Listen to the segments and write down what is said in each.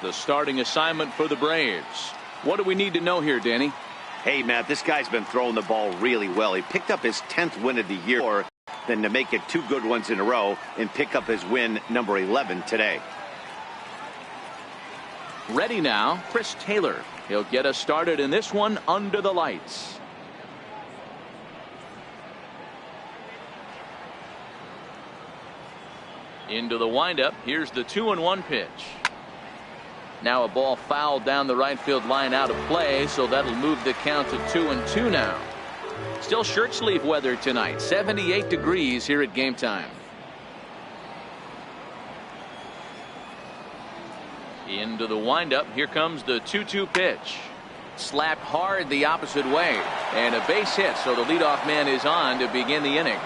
the starting assignment for the Braves. What do we need to know here, Danny? Hey, Matt, this guy's been throwing the ball really well. He picked up his 10th win of the year, then to make it 2 good ones in a row and pick up his win number 11 today. Ready now, Chris Taylor. He'll get us started in this one under the lights. Into the windup. Here's the 2-1 pitch. Now a ball fouled down the right field line, out of play, so that'll move the count to 2-2 now. Still shirt sleeve weather tonight. 78 degrees here at game time. Into the windup. Here comes the 2-2 pitch. Slapped hard the opposite way. And a base hit, so the leadoff man is on to begin the inning.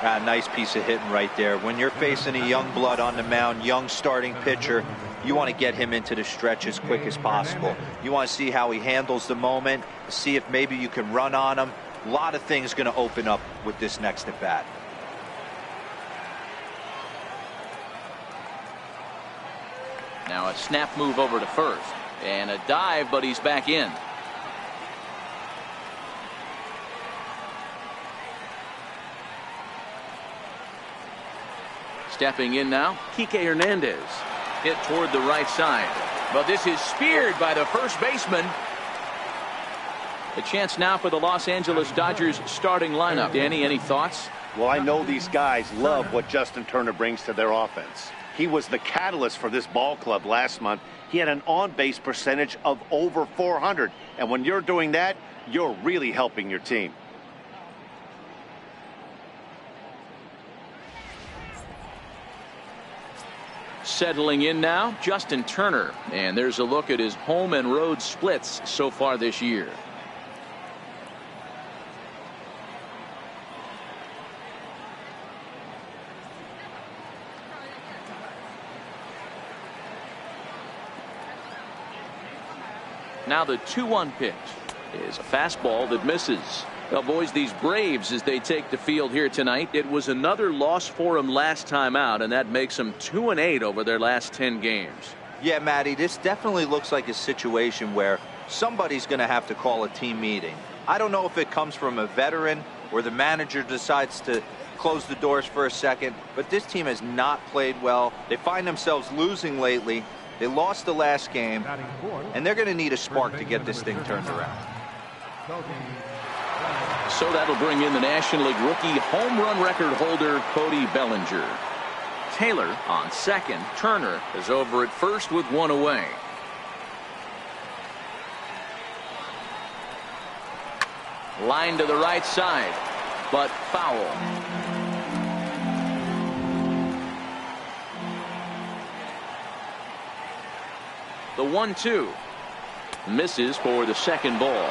Nice piece of hitting right there. When you're facing a young blood on the mound, young starting pitcher, you want to get him into the stretch as quick as possible. You want to see how he handles the moment, see if maybe you can run on him. A lot of things going to open up with this next at bat. Now a snap move over to first. And a dive, but he's back in. Stepping in now, Kike Hernandez. Hit toward the right side. But this is speared by the first baseman. A chance now for the Los Angeles Dodgers starting lineup. Danny, any thoughts? Well, I know these guys love what Justin Turner brings to their offense. He was the catalyst for this ball club last month. He had an on-base percentage of over 400. And when you're doing that, you're really helping your team. Settling in now, Justin Turner. And there's a look at his home and road splits so far this year. Now the 2-1 pitch is a fastball that misses. Well, boys, these Braves, as they take the field here tonight, it was another loss for them last time out, and that makes them 2-8 over their last 10 games. Yeah, Matty, this definitely looks like a situation where somebody's going to have to call a team meeting. I don't know if it comes from a veteran or the manager decides to close the doors for a second, but this team has not played well. They find themselves losing lately. They lost the last game, and they're going to need a spark to get this thing turned around. So that'll bring in the National League rookie home run record holder Cody Bellinger. Taylor on second. Turner is over at first with one away. Line to the right side, but foul. The 1-2 misses for the second ball.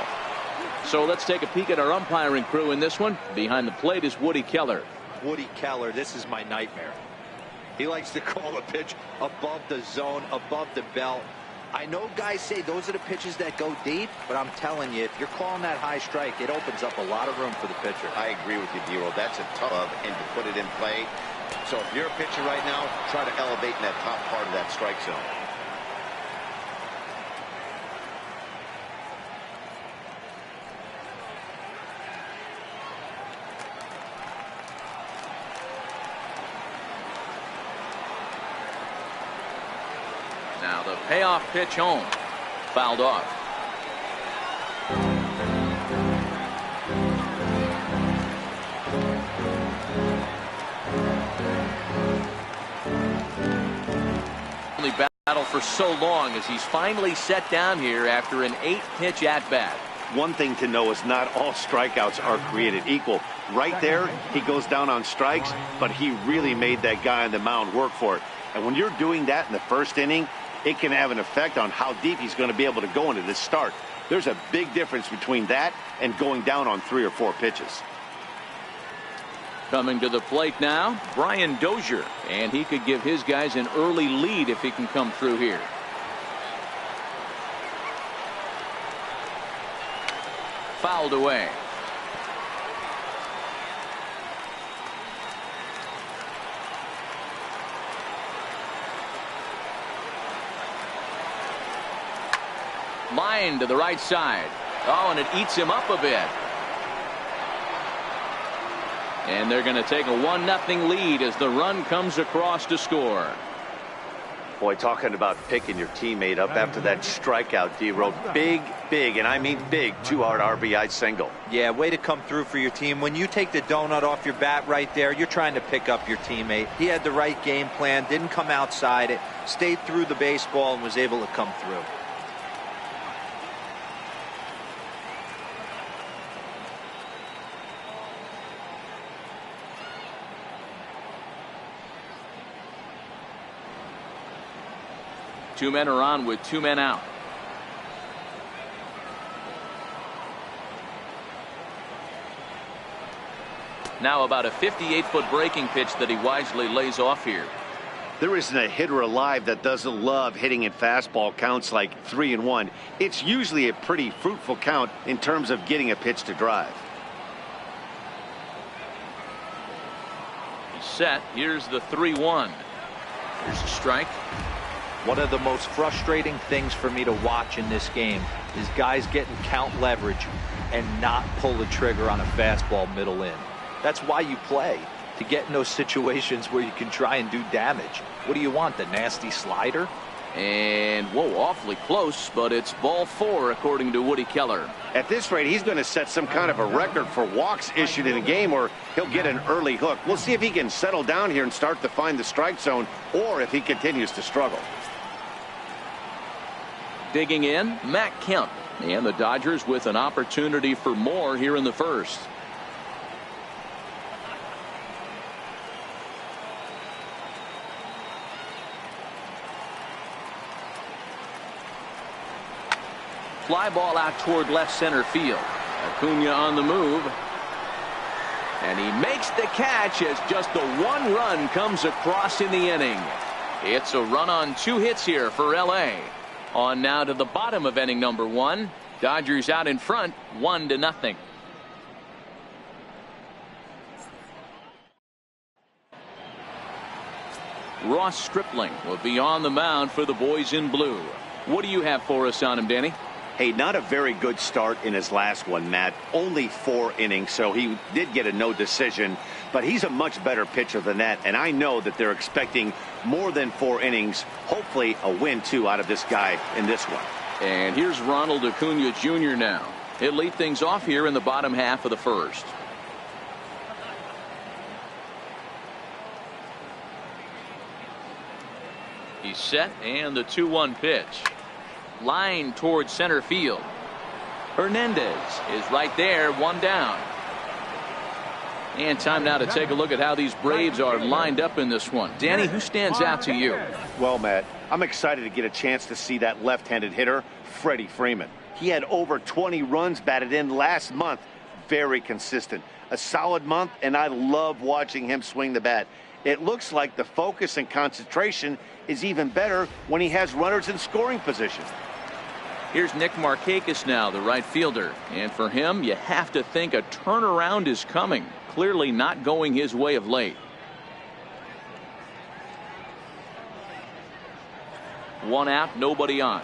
So let's take a peek at our umpiring crew in this one. Behind the plate is Woody Keller. Woody Keller, this is my nightmare. He likes to call a pitch above the zone, above the belt. I know guys say those are the pitches that go deep, but I'm telling you, if you're calling that high strike, it opens up a lot of room for the pitcher. I agree with you, D-Roll. That's a tough and to put it in play. So if you're a pitcher right now, try to elevate in that top part of that strike zone. Now the payoff pitch home. Fouled off. Only battle for so long as he's finally set down here after an 8-pitch at-bat. One thing to know is not all strikeouts are created equal. Right there, he goes down on strikes, but he really made that guy on the mound work for it. And when you're doing that in the first inning, it can have an effect on how deep he's going to be able to go into this start. There's a big difference between that and going down on 3 or 4 pitches. Coming to the plate now, Brian Dozier, and he could give his guys an early lead if he can come through here. Fouled away. Line to the right side. Oh, and it eats him up a bit. And they're going to take a 1-0 lead as the run comes across to score. Boy, talking about picking your teammate up after that strikeout, D-Road. Big, and I mean big, 2-hard RBI single. Yeah, way to come through for your team. When you take the donut off your bat right there, you're trying to pick up your teammate. He had the right game plan, didn't come outside it, stayed through the baseball, and was able to come through. Two men are on with 2 men out. Now about a 58-foot breaking pitch that he wisely lays off here. There isn't a hitter alive that doesn't love hitting in fastball counts like 3-1. It's usually a pretty fruitful count in terms of getting a pitch to drive. He's set. Here's the 3-1. Here's a strike. One of the most frustrating things for me to watch in this game is guys getting count leverage and not pull the trigger on a fastball middle in. That's why you play, to get in those situations where you can try and do damage. What do you want, the nasty slider? And, whoa, awfully close, but it's ball 4 according to Woody Keller. At this rate, he's going to set some kind of a record for walks issued in a game, or he'll get an early hook. We'll see if he can settle down here and start to find the strike zone, or if he continues to struggle. Digging in, Matt Kemp. And the Dodgers with an opportunity for more here in the first. Fly ball out toward left center field. Acuna on the move. And he makes the catch as just the 1 run comes across in the inning. It's a run on 2 hits here for LA. On now to the bottom of inning number 1. Dodgers out in front, 1-0. Ross Stripling will be on the mound for the boys in blue. What do you have for us on him, Danny? Hey, not a very good start in his last one, Matt. Only 4 innings, so he did get a no decision. But he's a much better pitcher than that, and I know that they're expecting more than 4 innings. Hopefully a win, too, out of this guy in this one. And here's Ronald Acuna Jr. now. He'll lead things off here in the bottom half of the first. He's set, and the 2-1 pitch. Line towards center field. Hernandez is right there, 1 down. And time now to take a look at how these Braves are lined up in this one. Danny, who stands out to you? Well, Matt, I'm excited to get a chance to see that left-handed hitter, Freddie Freeman. He had over 20 runs batted in last month. Very consistent. A solid month, and I love watching him swing the bat. It looks like the focus and concentration is even better when he has runners in scoring position. Here's Nick Markakis now, the right fielder. And for him, you have to think a turnaround is coming. Clearly not going his way of late. 1 out, nobody on.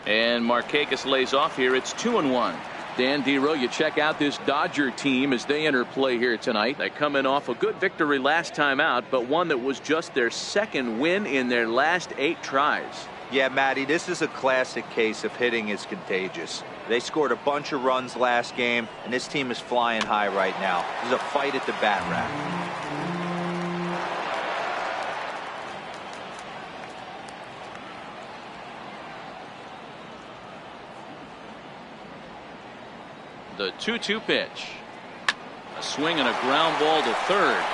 And Markakis lays off here. It's 2-1. Dan Dero, you check out this Dodger team as they enter play here tonight. They come in off a good victory last time out, but one that was just their 2nd win in their last 8 tries. Yeah, Matty, this is a classic case of hitting is contagious. They scored a bunch of runs last game, and this team is flying high right now. There's a fight at the bat rack. The 2-2 pitch. A swing and a ground ball to third.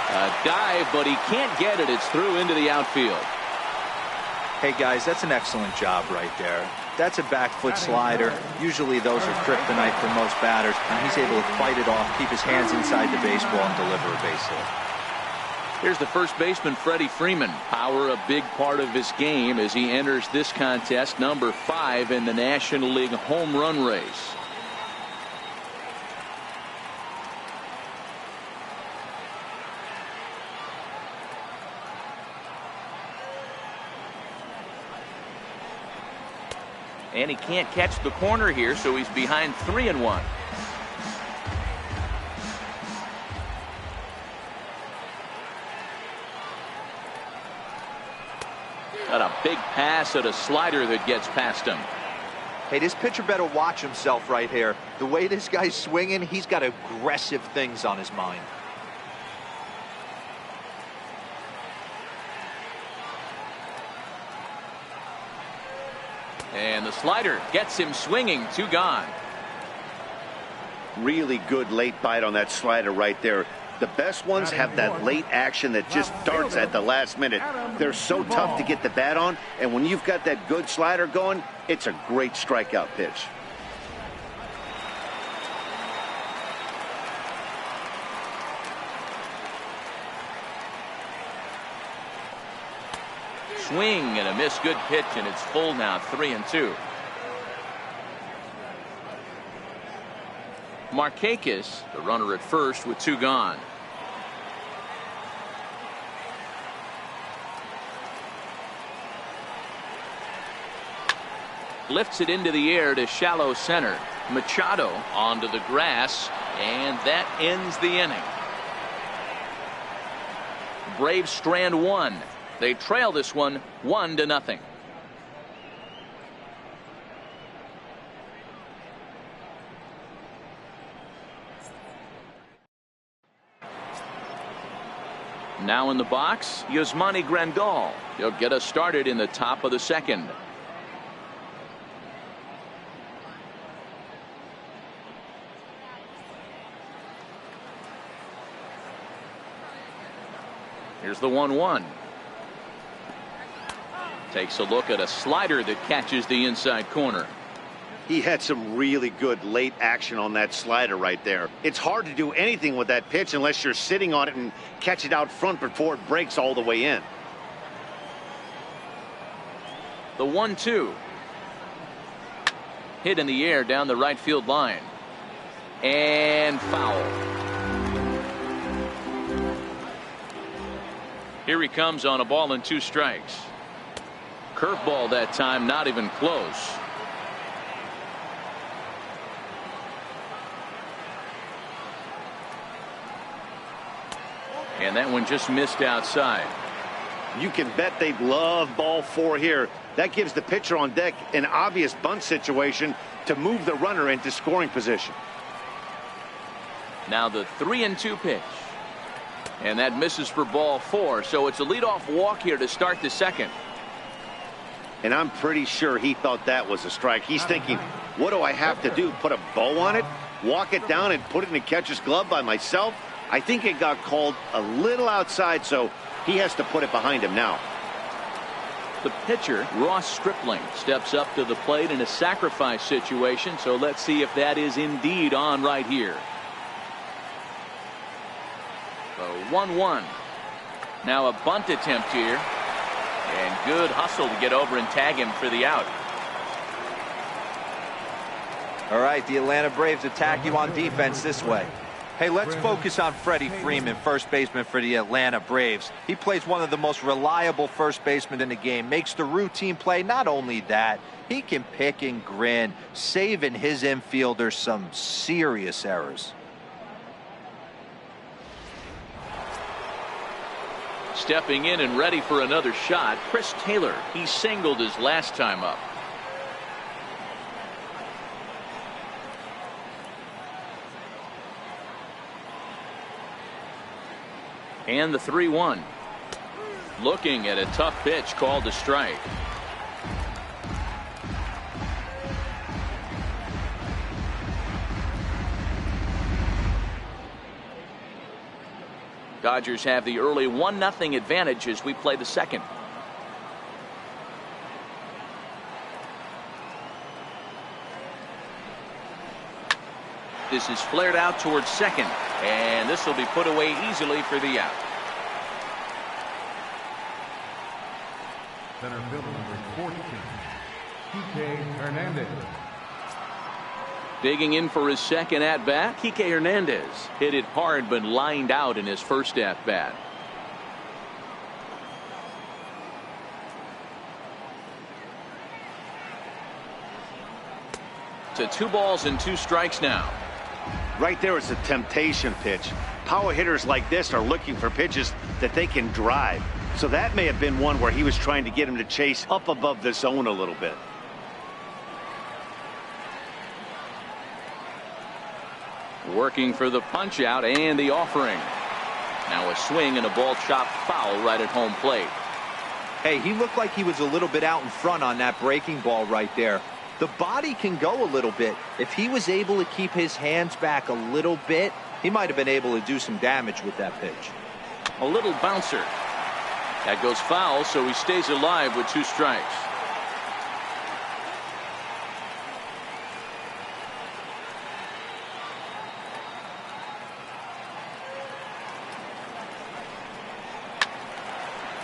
A dive, but he can't get it. It's through into the outfield. Hey, guys, that's an excellent job right there. That's a back foot slider. Usually those are kryptonite for most batters, and he's able to fight it off, keep his hands inside the baseball, and deliver a base hit. Here's the first baseman, Freddie Freeman. Power a big part of his game as he enters this contest, number 5 in the National League home run race. And he can't catch the corner here, so he's behind 3-1. Got a big pass at a slider that gets past him. Hey, this pitcher better watch himself right here. The way this guy's swinging, he's got aggressive things on his mind. And the slider gets him swinging. 2 gone. Really good late bite on that slider right there. The best ones have that late action that just darts at the last minute. They're so tough to get the bat on, and when you've got that good slider going, it's a great strikeout pitch. Swing and a miss. Good pitch, and it's full now. 3-2. Markakis, the runner at first with 2 gone. Lifts it into the air to shallow center. Machado onto the grass, and that ends the inning. Braves strand 1. They trail this one 1-0. Now in the box, Yasmani Grandal. He'll get us started in the top of the second. Here's the 1-1. Takes a look at a slider that catches the inside corner. He had some really good late action on that slider right there. It's hard to do anything with that pitch unless you're sitting on it and catch it out front before it breaks all the way in. The 1-2. Hit in the air down the right field line. And foul. Here he comes on a ball and 2 strikes. Curveball that time, not even close. And that one just missed outside. You can bet they love ball 4 here. That gives the pitcher on deck an obvious bunt situation to move the runner into scoring position. Now the 3-2 pitch. And that misses for ball 4. So it's a leadoff walk here to start the second. And I'm pretty sure he thought that was a strike. He's thinking, what do I have to do? Put a bow on it? Walk it down and put it in the catcher's glove by myself? I think it got called a little outside, so he has to put it behind him now. The pitcher, Ross Stripling, steps up to the plate in a sacrifice situation, so let's see if that is indeed on right here. The 1-1. Now a bunt attempt here. And good hustle to get over and tag him for the out. All right, the Atlanta Braves attack you on defense this way. Hey, let's focus on Freddie Freeman, first baseman for the Atlanta Braves. He plays one of the most reliable first basemen in the game, makes the routine play. Not only that, he can pick and grin, saving his infielders some serious errors. Stepping in and ready for another shot, Chris Taylor. He singled his last time up. And the 3-1. Looking at a tough pitch called a strike. Dodgers have the early 1-0 advantage as we play the second. This is flared out towards second, and this will be put away easily for the out. Center fielder number 14, Kike Hernandez. Digging in for his second at-bat, Kike Hernandez hit it hard but lined out in his first at-bat. to 2 balls and 2 strikes now. Right there is a temptation pitch. Power hitters like this are looking for pitches that they can drive. So that may have been one where he was trying to get him to chase up above the zone a little bit. Working for the punch out and the offering. Now a swing and a ball chopped foul right at home plate. Hey, he looked like he was a little bit out in front on that breaking ball right there. The body can go a little bit. If he was able to keep his hands back a little bit, he might have been able to do some damage with that pitch. A little bouncer. That goes foul, so he stays alive with 2 strikes.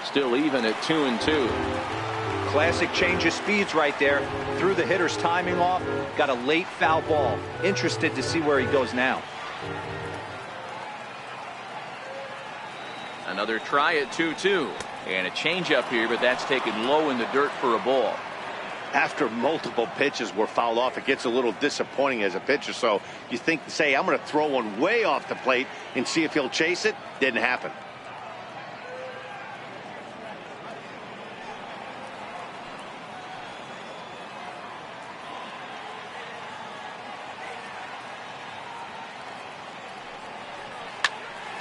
Still even at 2-2. Classic change of speeds right there. Threw the hitter's timing off. Got a late foul ball. Interested to see where he goes now. Another try at 2-2. And a changeup here, but that's taken low in the dirt for a ball. After multiple pitches were fouled off, it gets a little disappointing as a pitcher. So you think, say, I'm going to throw one way off the plate and see if he'll chase it. Didn't happen.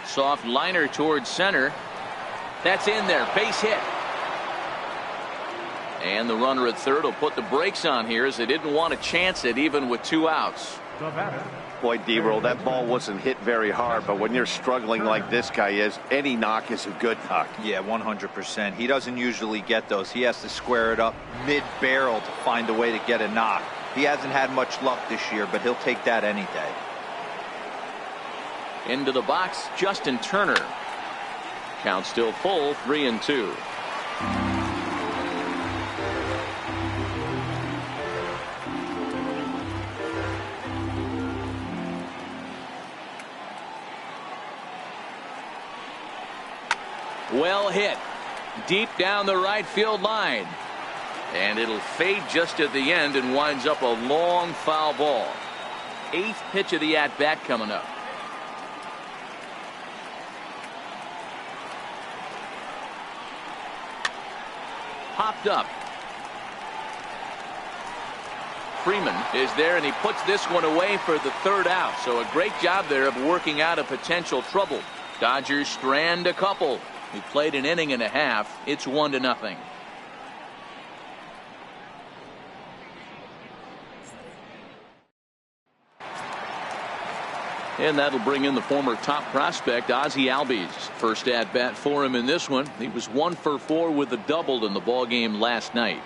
Soft liner towards center. That's in there. Base hit. And the runner at third will put the brakes on here as they didn't want to chance it even with 2 outs. Boy, D-Roll, that ball wasn't hit very hard, but when you're struggling like this guy is, any knock is a good knock. Yeah, 100%. He doesn't usually get those. He has to square it up mid-barrel to find a way to get a knock. He hasn't had much luck this year, but he'll take that any day. Into the box, Justin Turner. Count still full, 3-2. Well hit. Deep down the right field line. And it'll fade just at the end and winds up a long foul ball. 8th pitch of the at-bat coming up. Popped up. Freeman is there, and he puts this one away for the 3rd out. So a great job there of working out a potential trouble. Dodgers strand a couple. We played an inning and a half. It's 1-0. And that'll bring in the former top prospect, Ozzie Albies. First at bat for him in this one. He was 1 for 4 with a double in the ball game last night.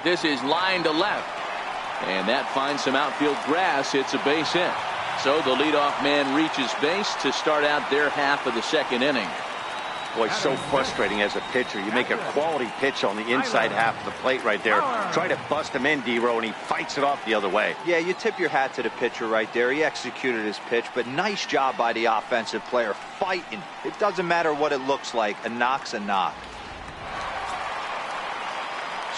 This is line to left. And that finds some outfield grass. It's a base hit. So the leadoff man reaches base to start out their half of the 2nd inning. Boy, so frustrating as a pitcher. You make a quality pitch on the inside half of the plate right there. Try to bust him in, D-Row, and he fights it off the other way. Yeah, you tip your hat to the pitcher right there. He executed his pitch, but nice job by the offensive player fighting. It doesn't matter what it looks like. A knock's a knock.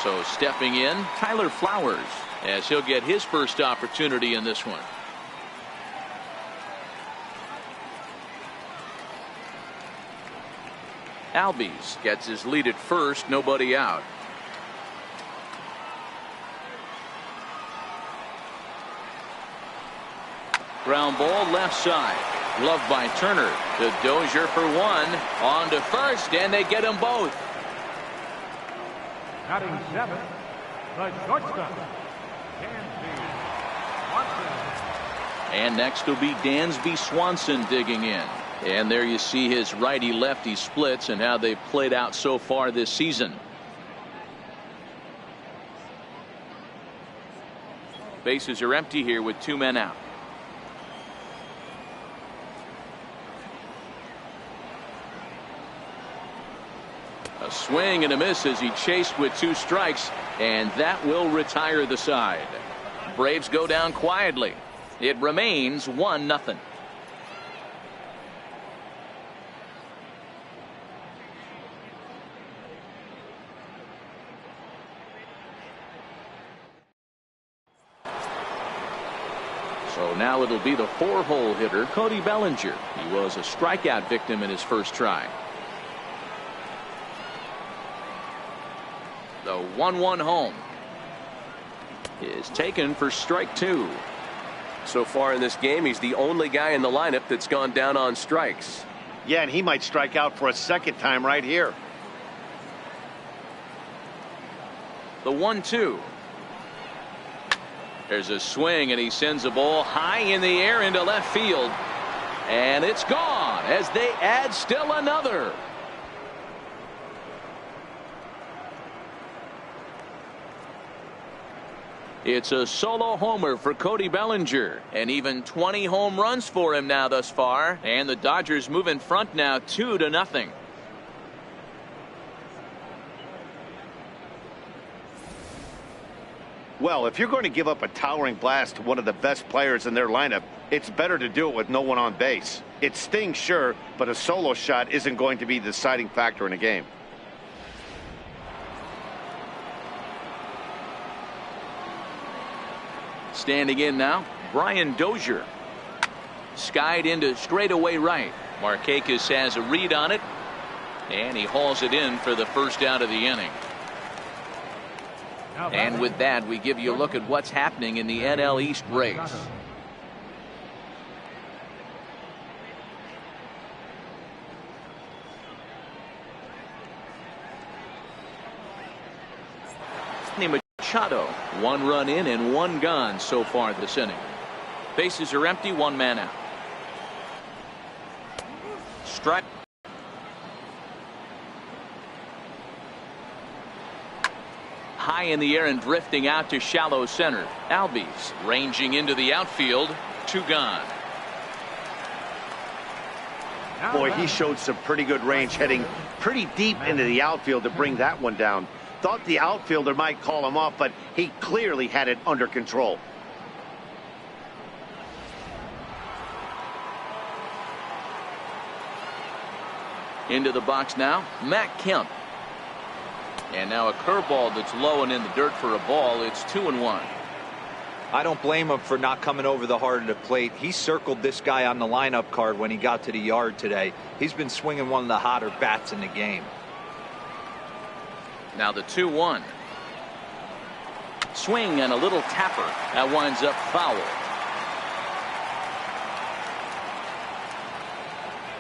So stepping in, Tyler Flowers, as he'll get his first opportunity in this one. Albies gets his lead at first, nobody out. Ground ball left side. Gloved by Turner. To Dozier for 1. On to first, and they get them both. Batting 7th, the shortstop, Dansby Swanson. And next will be Dansby Swanson digging in. And there you see his righty-lefty splits and how they've played out so far this season. Bases are empty here with 2 men out. A swing and a miss as he chased with 2 strikes, and that will retire the side. Braves go down quietly. It remains 1-0. So now it'll be the 4-hole hitter, Cody Bellinger. He was a strikeout victim in his first try. The 1-1 home is taken for strike 2. So far in this game, he's the only guy in the lineup that's gone down on strikes. Yeah, and he might strike out for a second time right here. The 1-2. There's a swing, and he sends a ball high in the air into left field. And it's gone as they add still another. It's a solo homer for Cody Bellinger, and even 20 home runs for him now thus far. And the Dodgers move in front now 2-0. Well, if you're going to give up a towering blast to one of the best players in their lineup, it's better to do it with no one on base. It stings, sure, but a solo shot isn't going to be the deciding factor in a game. Standing in now, Brian Dozier. Skied into straightaway right. Markakis has a read on it, and he hauls it in for the first out of the inning. And with that, we give you a look at what's happening in the NL East race. Machado, 1 run in and 1 gone so far this inning. Bases are empty, 1 man out. Strike. High in the air and drifting out to shallow center. Albies ranging into the outfield, 2 gone. Boy, he showed some pretty good range, heading pretty deep into the outfield to bring that one down. Thought the outfielder might call him off, but he clearly had it under control. Into the box now, Matt Kemp. And now a curveball that's low and in the dirt for a ball. It's 2-1. I don't blame him for not coming over the heart of the plate. He circled this guy on the lineup card when he got to the yard today. He's been swinging one of the hotter bats in the game. Now the 2-1. Swing and a little tapper. That winds up foul.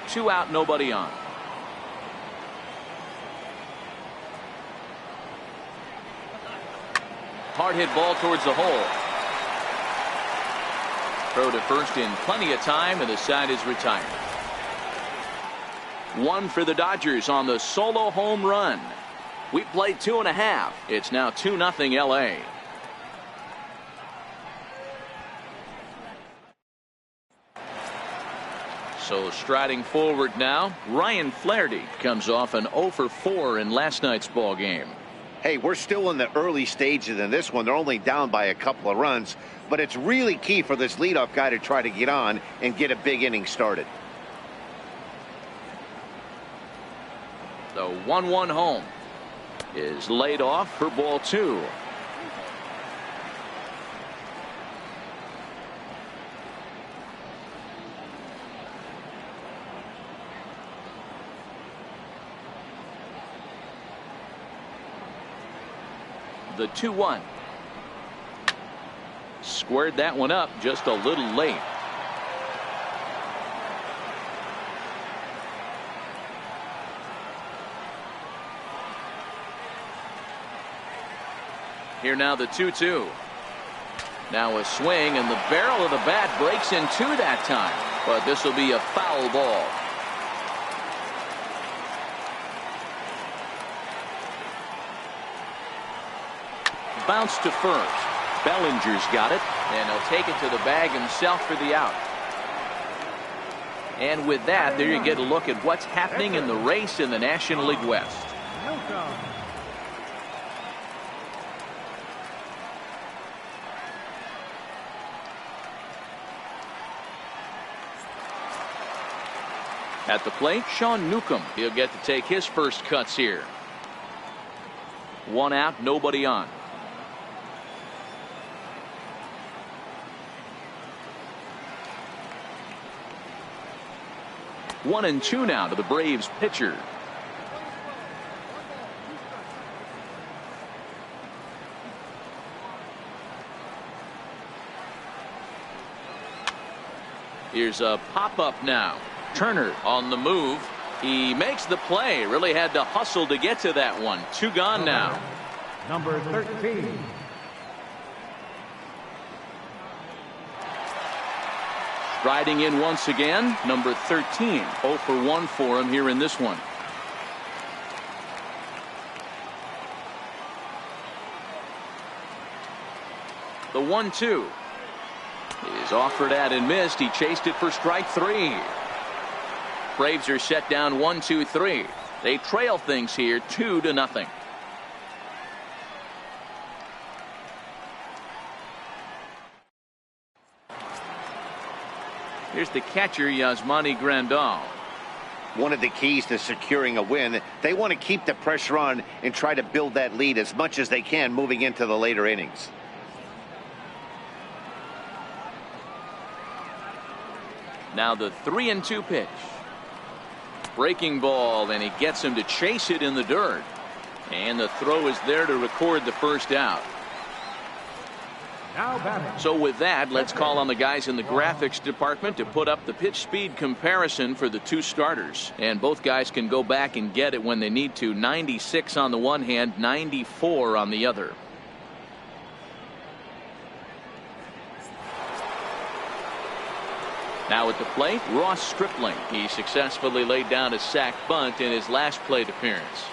2 out, nobody on. Hard hit ball towards the hole. Throw to first in plenty of time, and the side is retired. 1 for the Dodgers on the solo home run. We played 2.5. It's now 2-0 LA. So striding forward now, Ryan Flaherty comes off an 0 for 4 in last night's ball game. Hey, we're still in the early stages in this one. They're only down by a couple of runs, but it's really key for this leadoff guy to try to get on and get a big inning started. The 1-1 home is laid off for ball 2. The 2-1. Squared that one up just a little late. Here now the 2-2. Now a swing, and the barrel of the bat breaks in 2 that time, but this will be a foul ball. Bounce to first. Bellinger's got it, and he'll take it to the bag himself for the out. And with that, there you get a look at what's happening in the race in the National League West. At the plate, Sean Newcomb. He'll get to take his first cuts here. 1 out, nobody on. 1-2 now to the Braves pitcher. Here's a pop-up now. Turner on the move. He makes the play. Really had to hustle to get to that one. 2 gone now. Number 13. Striding in once again, number 13. 0 for 1 for him here in this one. The 1-2 is offered at and missed. He chased it for strike 3. Braves are set down 1-2-3. They trail things here 2-0. Here's the catcher, Yasmani Grandal. One of the keys to securing a win, they want to keep the pressure on and try to build that lead as much as they can moving into the later innings. Now the 3-2 pitch. Breaking ball, and he gets him to chase it in the dirt. And the throw is there to record the first out. Now batting. So with that, let's call on the guys in the graphics department to put up the pitch speed comparison for the 2 starters. And both guys can go back and get it when they need to. 96 on the one hand, 94 on the other. Now at the plate, Ross Stripling. He successfully laid down a sac bunt in his last plate appearance.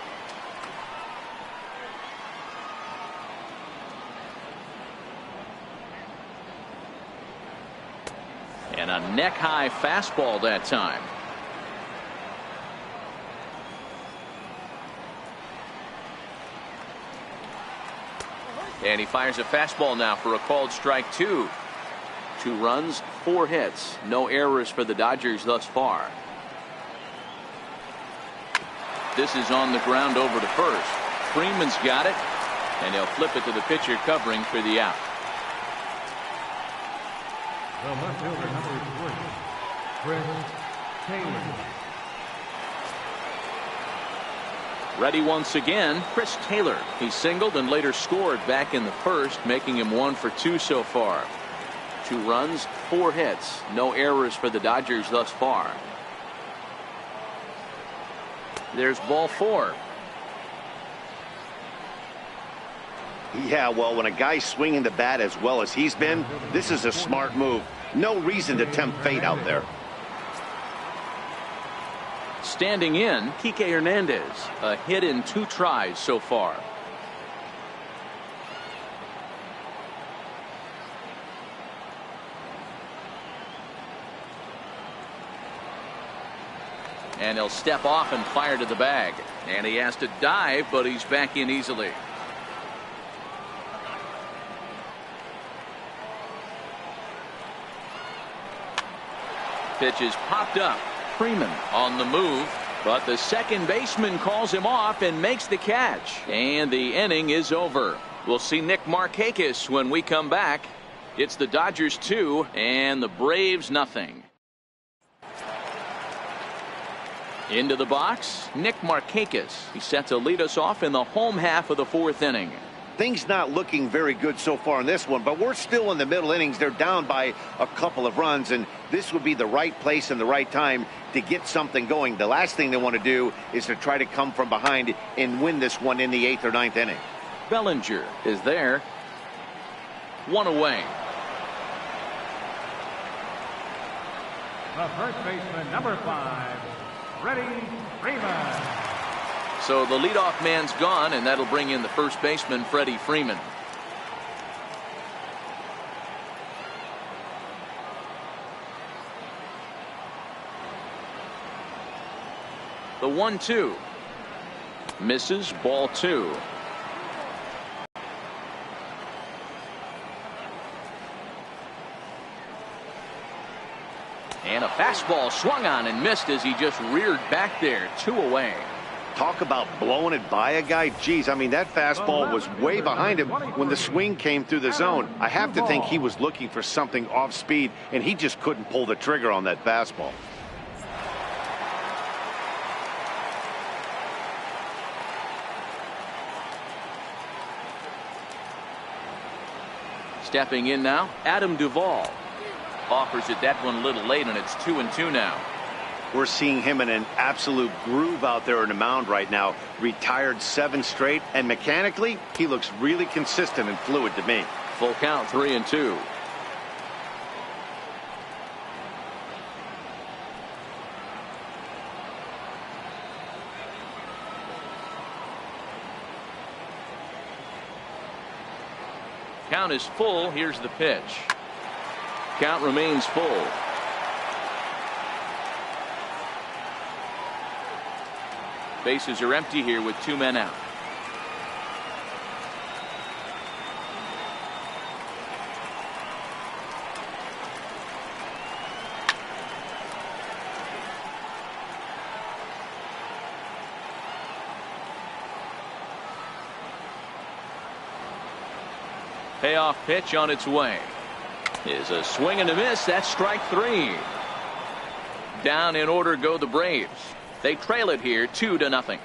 And a neck-high fastball that time. And he fires a fastball now for a called strike 2. 2 runs, 4 hits. No errors for the Dodgers thus far. This is on the ground over to first. Freeman's got it, and he'll flip it to the pitcher covering for the out. The left fielder, number 3, Chris Taylor. Ready once again, Chris Taylor. He singled and later scored back in the first, making him 1 for 2 so far. 2 runs, 4 hits. No errors for the Dodgers thus far. There's ball 4. Yeah, well, when a guy's swinging the bat as well as he's been, this is a smart move. No reason to tempt fate out there. Standing in, Kike Hernandez. A hit in 2 tries so far. And he'll step off and fire to the bag. And he has to dive, but he's back in easily. Pitch is popped up. Freeman on the move, but the second baseman calls him off and makes the catch. And the inning is over. We'll see Nick Markakis when we come back. It's the Dodgers 2 and the Braves nothing. Into the box, Nick Markakis. He's set to lead us off in the home half of the 4th inning. Things not looking very good so far in this one, but we're still in the middle innings. They're down by a couple of runs, and this would be the right place and the right time to get something going. The last thing they want to do is to try to come from behind and win this one in the 8th or 9th inning. Bellinger is there. 1 away. The first baseman, number 5, Freddie Freeman. So the leadoff man's gone, and that'll bring in the first baseman, Freddie Freeman. The 1-2 misses, ball 2. And a fastball swung on and missed as he just reared back there. 2 away. Talk about blowing it by a guy. Geez, I mean, that fastball was way behind him when the swing came through the zone. I have to think he was looking for something off speed, and he just couldn't pull the trigger on that fastball. Stepping in now, Adam Duvall. Offers it that one a little late, and it's 2-2 now. We're seeing him in an absolute groove out there in the mound right now. Retired 7 straight, and mechanically, he looks really consistent and fluid to me. Full count, 3-2. Count is full. Here's the pitch. Count remains full. Bases are empty here with 2 men out. Payoff pitch on its way. Is a swing and a miss. That's strike 3. Down in order go the Braves. They trail it here 2-0.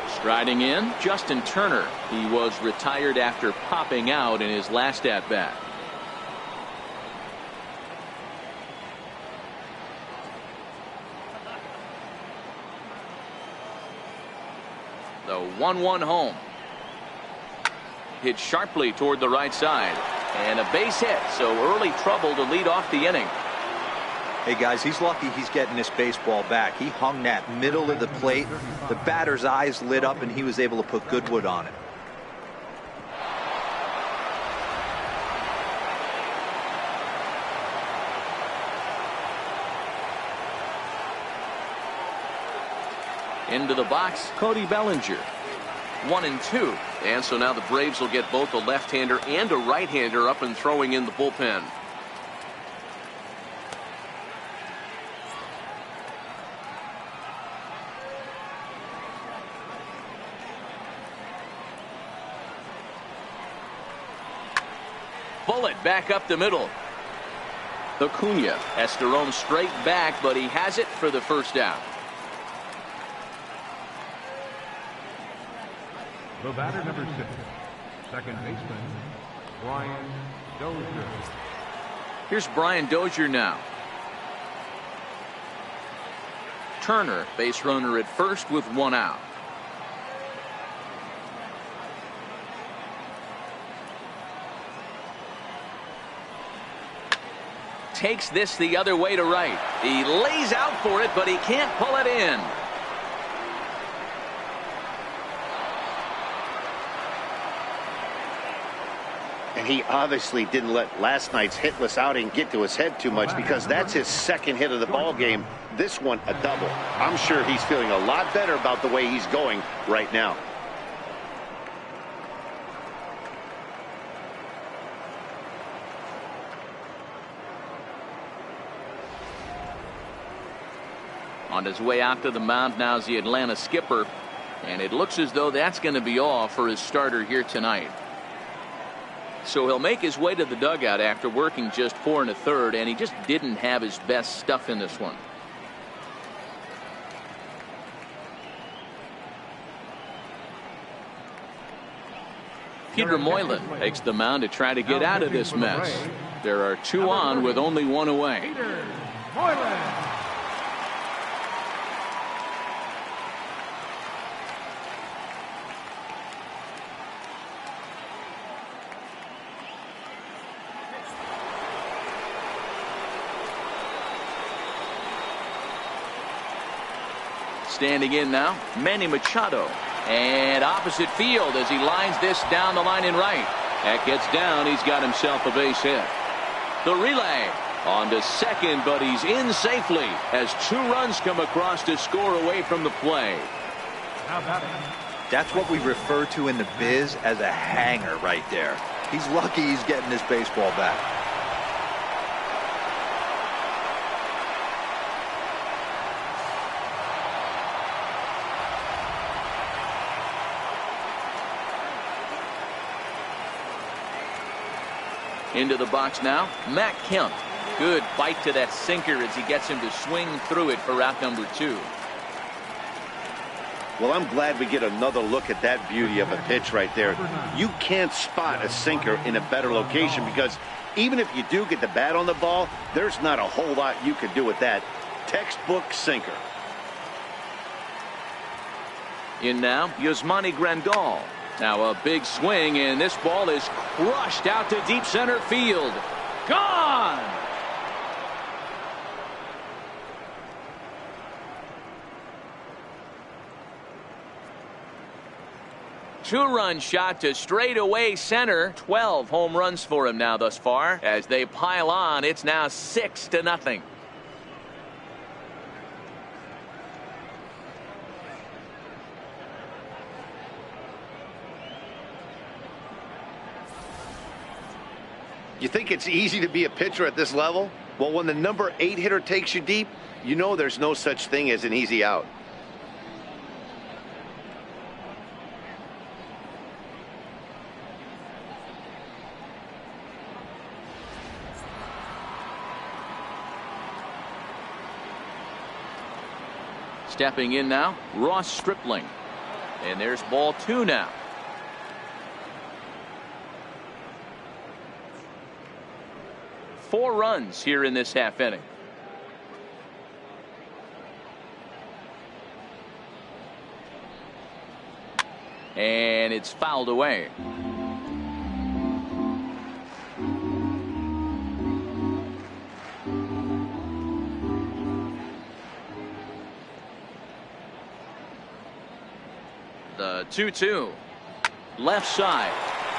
Striding in, Justin Turner. He was retired after popping out in his last at bat. The 1-1 home. Hit sharply toward the right side. And a base hit, so early trouble to lead off the inning. Hey guys, he's lucky he's getting this baseball back. He hung that middle of the plate. The batter's eyes lit up and he was able to put good wood on it. Into the box, Cody Bellinger. 1-2. And so now the Braves will get both a left-hander and a right-hander up and throwing in the bullpen. Bullet back up the middle. Acuna has to roam straight back, but he has it for the first out. The batter, number 6, second baseman, Brian Dozier. Here's Brian Dozier now. Turner, base runner at first with 1 out. Takes this the other way to right. He lays out for it, but he can't pull it in. And he obviously didn't let last night's hitless outing get to his head too much, because that's his second hit of the ball game. This one a double. I'm sure he's feeling a lot better about the way he's going right now. On his way out to the mound now is the Atlanta skipper, and it looks as though that's going to be all for his starter here tonight. So he'll make his way to the dugout after working just 4 1/3, and he just didn't have his best stuff in this one. Peter Moylan takes the mound to try to get out of this mess. There are 2 on with only 1 away. Peter Moylan. Standing in now, Manny Machado. And opposite field as he lines this down the line in right. That gets down. He's got himself a base hit. The relay on to second, but he's in safely as 2 runs come across to score away from the play. That's what we refer to in the biz as a hanger right there. He's lucky he's getting this baseball back. Into the box now, Matt Kemp. Good bite to that sinker as he gets him to swing through it for out number 2. Well, I'm glad we get another look at that beauty of a pitch right there. You can't spot a sinker in a better location because even if you do get the bat on the ball, there's not a whole lot you can do with that. Textbook sinker. In now, Yasmani Grandal. Now a big swing, and this ball is crushed out to deep center field. Gone! Two-run shot to straightaway center. 12 home runs for him now thus far. As they pile on, it's now 6-0. You think it's easy to be a pitcher at this level? Well, when the number 8 hitter takes you deep, you know there's no such thing as an easy out. Stepping in now, Ross Stripling. And there's ball 2 now. Four runs here in this half inning. And it's fouled away. The 2-2. Left side.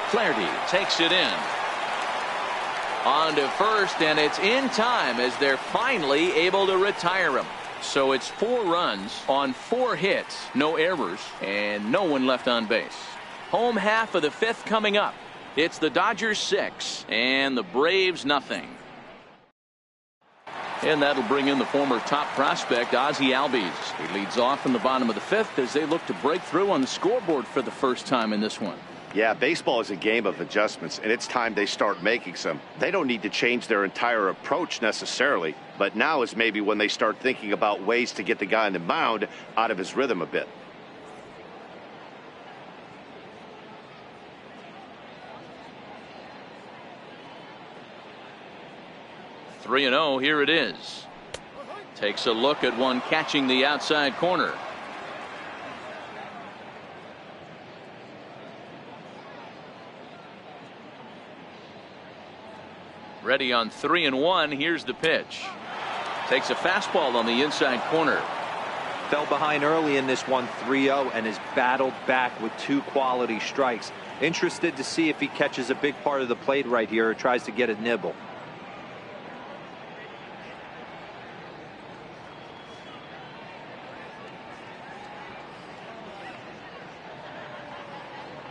Flaherty takes it in. On to first, and it's in time as they're finally able to retire him. So it's 4 runs on 4 hits, no errors, and no one left on base. Home half of the 5th coming up. It's the Dodgers 6 and the Braves nothing. And that'll bring in the former top prospect, Ozzie Albies. He leads off in the bottom of the 5th as they look to break through on the scoreboard for the first time in this one. Yeah, baseball is a game of adjustments, and it's time they start making some. They don't need to change their entire approach necessarily, but now is maybe when they start thinking about ways to get the guy on the mound out of his rhythm a bit. Three and 0, here it is. Takes a look at one catching the outside corner. Ready on 3 and 1. Here's the pitch. Takes a fastball on the inside corner. Fell behind early in this one 3-0 and has battled back with 2 quality strikes. Interested to see if he catches a big part of the plate right here or tries to get a nibble.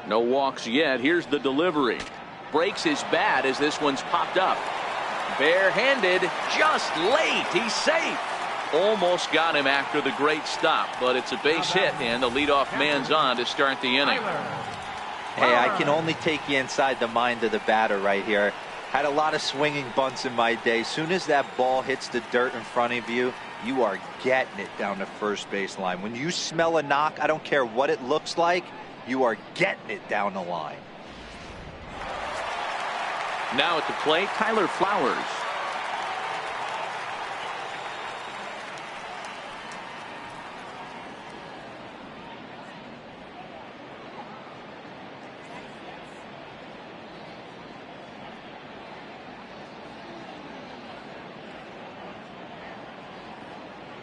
No walks yet. Here's the delivery. Breaks his bat as this one's popped up. Barehanded, just late. He's safe. Almost got him after the great stop, but it's a base hit, and the leadoff man's on to start the inning. Hey, I can only take you inside the mind of the batter right here. Had a lot of swinging bunts in my day. Soon as that ball hits the dirt in front of you, you are getting it down the first base line. When you smell a knock, I don't care what it looks like, you are getting it down the line. Now at the plate, Tyler Flowers.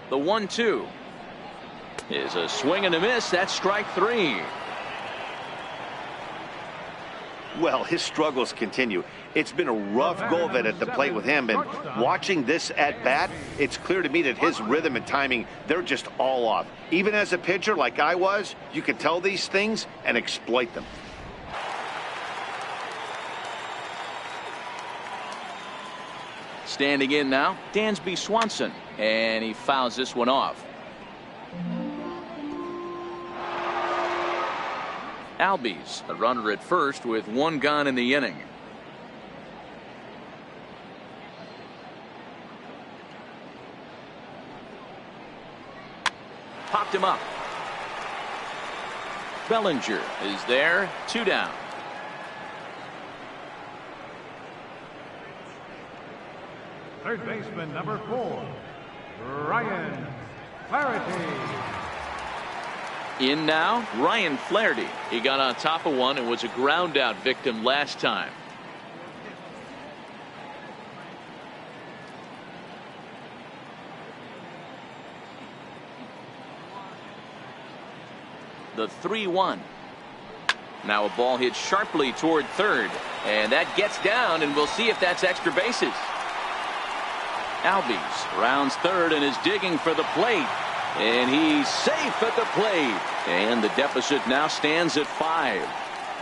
The 1-2 is a swing and a miss. That's strike 3. Well, his struggles continue. It's been a rough go of it at the plate with him, and watching this at bat, it's clear to me that his rhythm and timing, they're just all off. Even as a pitcher like I was, you can tell these things and exploit them. Standing in now, Dansby Swanson, and he fouls this one off. Albies, a runner at first with 1 gone in the inning. Popped him up. Bellinger is there. 2 down. Third baseman, number 4, Ryan Flaherty. In now, Ryan Flaherty. He got on top of one and was a ground out victim last time. The 3-1. Now a ball hit sharply toward third, and that gets down, and we'll see if that's extra bases. Albies rounds third and is digging for the plate, and he's safe at the plate, and the deficit now stands at 5.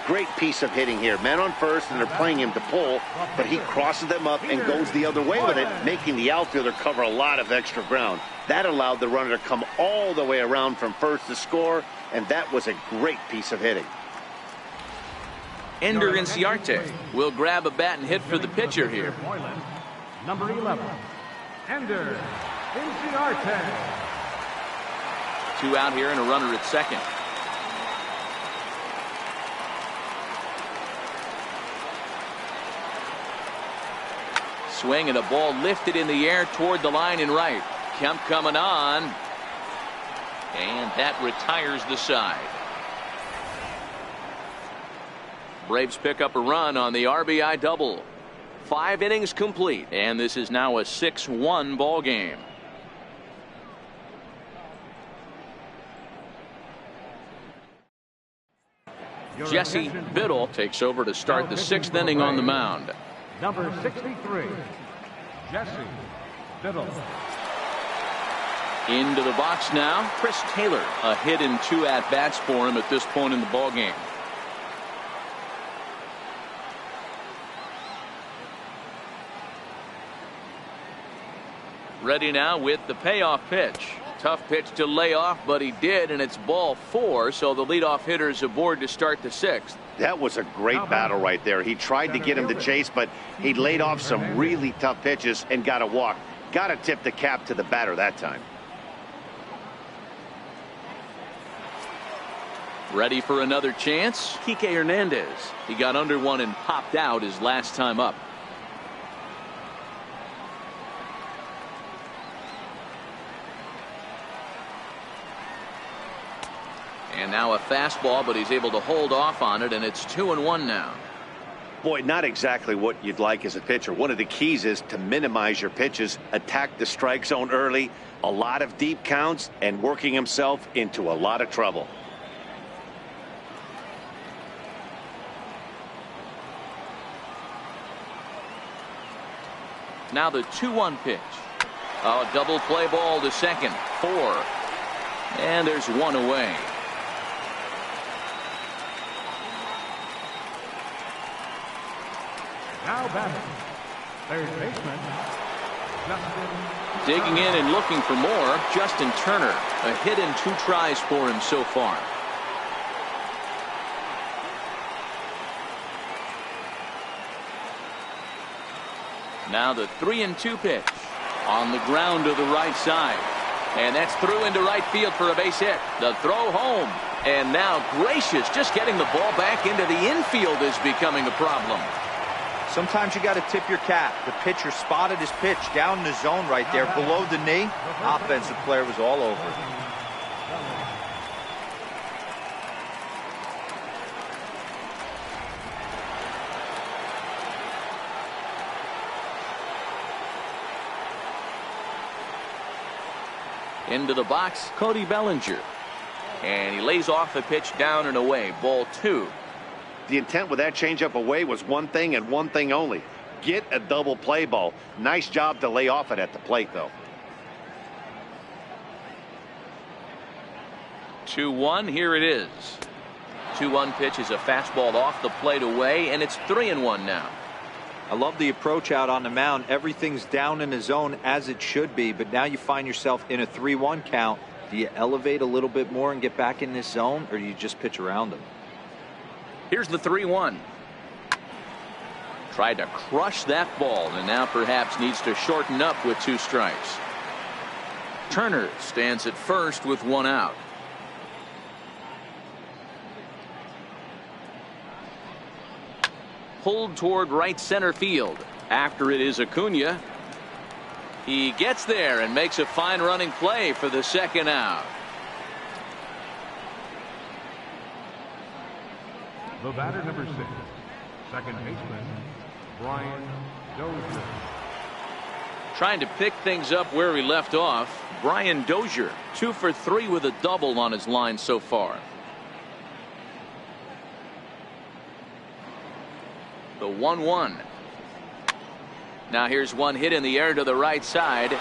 Great piece of hitting here. Men on first, and they're playing him to pull, but he crosses them up and goes the other way with it, making the outfielder cover a lot of extra ground. That allowed the runner to come all the way around from first to score, and that was a great piece of hitting. Ender Inciarte will grab a bat and hit for the pitcher here. Number 11, Ender Inciarte. 2 out here and a runner at second. Swing and a ball lifted in the air toward the line in right. Kemp coming on, and that retires the side. Braves pick up a run on the RBI double. 5 innings complete, and this is now a 6-1 ball game. Jesse Biddle takes over to start the 6th inning on the mound. Number 63, Jesse Biddle. Into the box now, Chris Taylor. A hit in 2 at-bats for him at this point in the ball game. Ready now with the payoff pitch. Tough pitch to lay off, but he did, and it's ball 4, so the leadoff hitter is aboard to start the 6th. That was a great battle right there. He tried to get him to chase, but he laid off some really tough pitches and got a walk. Got to tip the cap to the batter that time. Ready for another chance? Kike Hernandez. He got under one and popped out his last time up. And now a fastball, but he's able to hold off on it, and it's 2-1 now. Boy, not exactly what you'd like as a pitcher. One of the keys is to minimize your pitches, attack the strike zone early, a lot of deep counts, and working himself into a lot of trouble. Now the 2-1 pitch. A double play ball to second. 4. And there's 1 away. Now batting, third baseman, Justin. Digging in and looking for more, Justin Turner. A hit in 2 tries for him so far. Now the 3-2 pitch. On the ground to the right side. And that's through into right field for a base hit. The throw home. And now Gracious just getting the ball back into the infield is becoming a problem. Sometimes you got to tip your cap. The pitcher spotted his pitch down in the zone right there below the knee. Offensive player was all over it. Into the box, Cody Bellinger. And he lays off a pitch down and away. Ball 2. The intent with that changeup away was one thing and one thing only. Get a double play ball. Nice job to lay off it at the plate, though. 2-1. Here it is. 2-1 pitch is a fastball off the plate away, and it's 3-1 now. I love the approach out on the mound. Everything's down in the zone as it should be, but now you find yourself in a 3-1 count. Do you elevate a little bit more and get back in this zone, or do you just pitch around them? Here's the 3-1. Tried to crush that ball, and now perhaps needs to shorten up with 2 strikes. Turner stands at first with one out. Pulled toward right center field. After it is Acuna. He gets there and makes a fine running play for the second out. The batter, number 6, second baseman, Brian Dozier. Trying to pick things up where he left off. Brian Dozier, 2 for 3 with a double on his line so far. The 1-1. Now here's one hit in the air to the right side.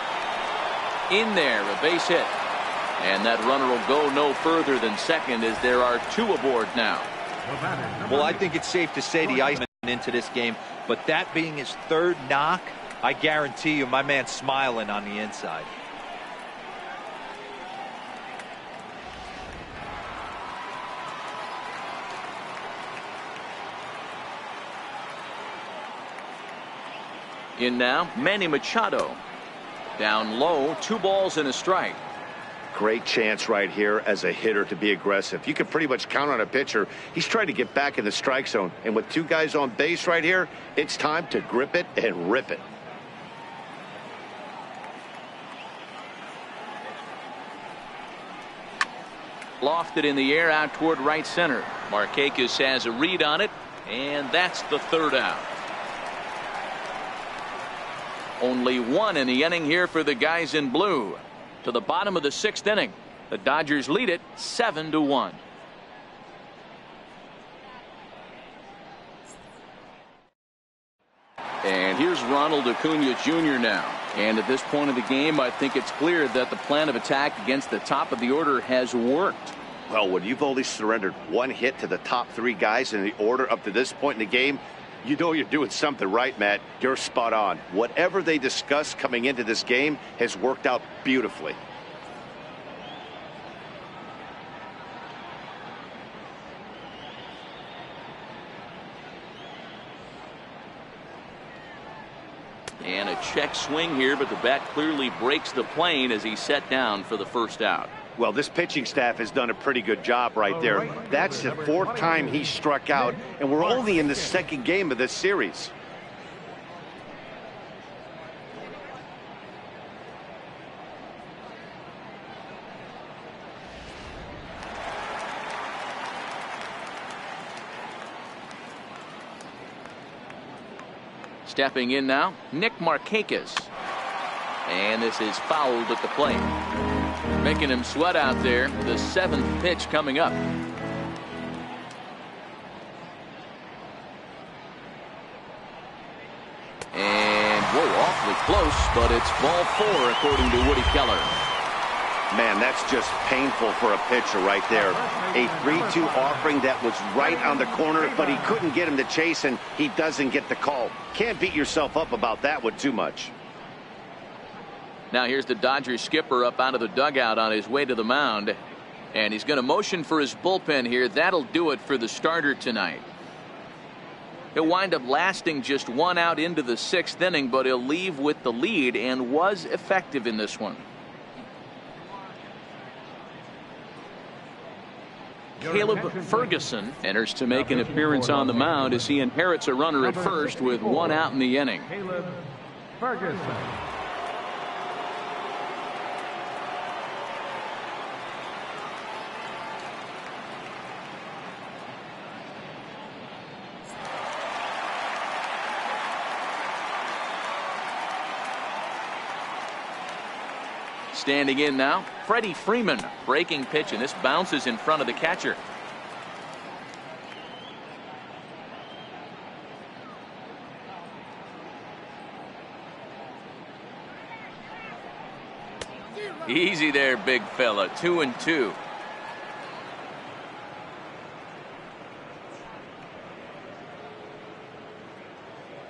In there, a base hit. And that runner will go no further than second as there are 2 aboard now. Well, I think it's safe to say the Iceman into this game, but that being his 3rd knock, I guarantee you my man's smiling on the inside. In now, Manny Machado. Down low, 2 balls and a strike. Great chance right here as a hitter to be aggressive. You can pretty much count on a pitcher. He's trying to get back in the strike zone. And with 2 guys on base right here, it's time to grip it and rip it. Lofted in the air out toward right center. Markakis has a read on it, and that's the 3rd out. Only 1 in the inning here for the guys in blue. To the bottom of the 6th inning. The Dodgers lead it 7-1. And here's Ronald Acuna Jr. now. And at this point of the game, I think it's clear that the plan of attack against the top of the order has worked. Well, when you've only surrendered 1 hit to the top 3 guys in the order up to this point in the game, you know you're doing something right, Matt. You're spot on. Whatever they discussed coming into this game has worked out beautifully. And a check swing here, but the bat clearly breaks the plane as he's set down for the 1st out. Well, this pitching staff has done a pretty good job right there. That's the 4th time he struck out, and we're only in the 2nd game of this series. Stepping in now, Nick Markakis. And this is fouled at the plate. Making him sweat out there. The 7th pitch coming up. And whoa, awfully close, but it's ball 4 according to Woody Keller. Man, that's just painful for a pitcher right there. A 3-2 offering that was right on the corner, but he couldn't get him to chase, and he doesn't get the call. Can't beat yourself up about that one too much. Now here's the Dodgers skipper up out of the dugout on his way to the mound. And he's going to motion for his bullpen here. That'll do it for the starter tonight. He'll wind up lasting just 1 out into the 6th inning, but he'll leave with the lead and was effective in this one. Caleb Ferguson enters to make an appearance on the mound as he inherits a runner at first with 1 out in the inning. Caleb Ferguson. Standing in now, Freddie Freeman. Breaking pitch, and this bounces in front of the catcher. Easy there, big fella. 2-2.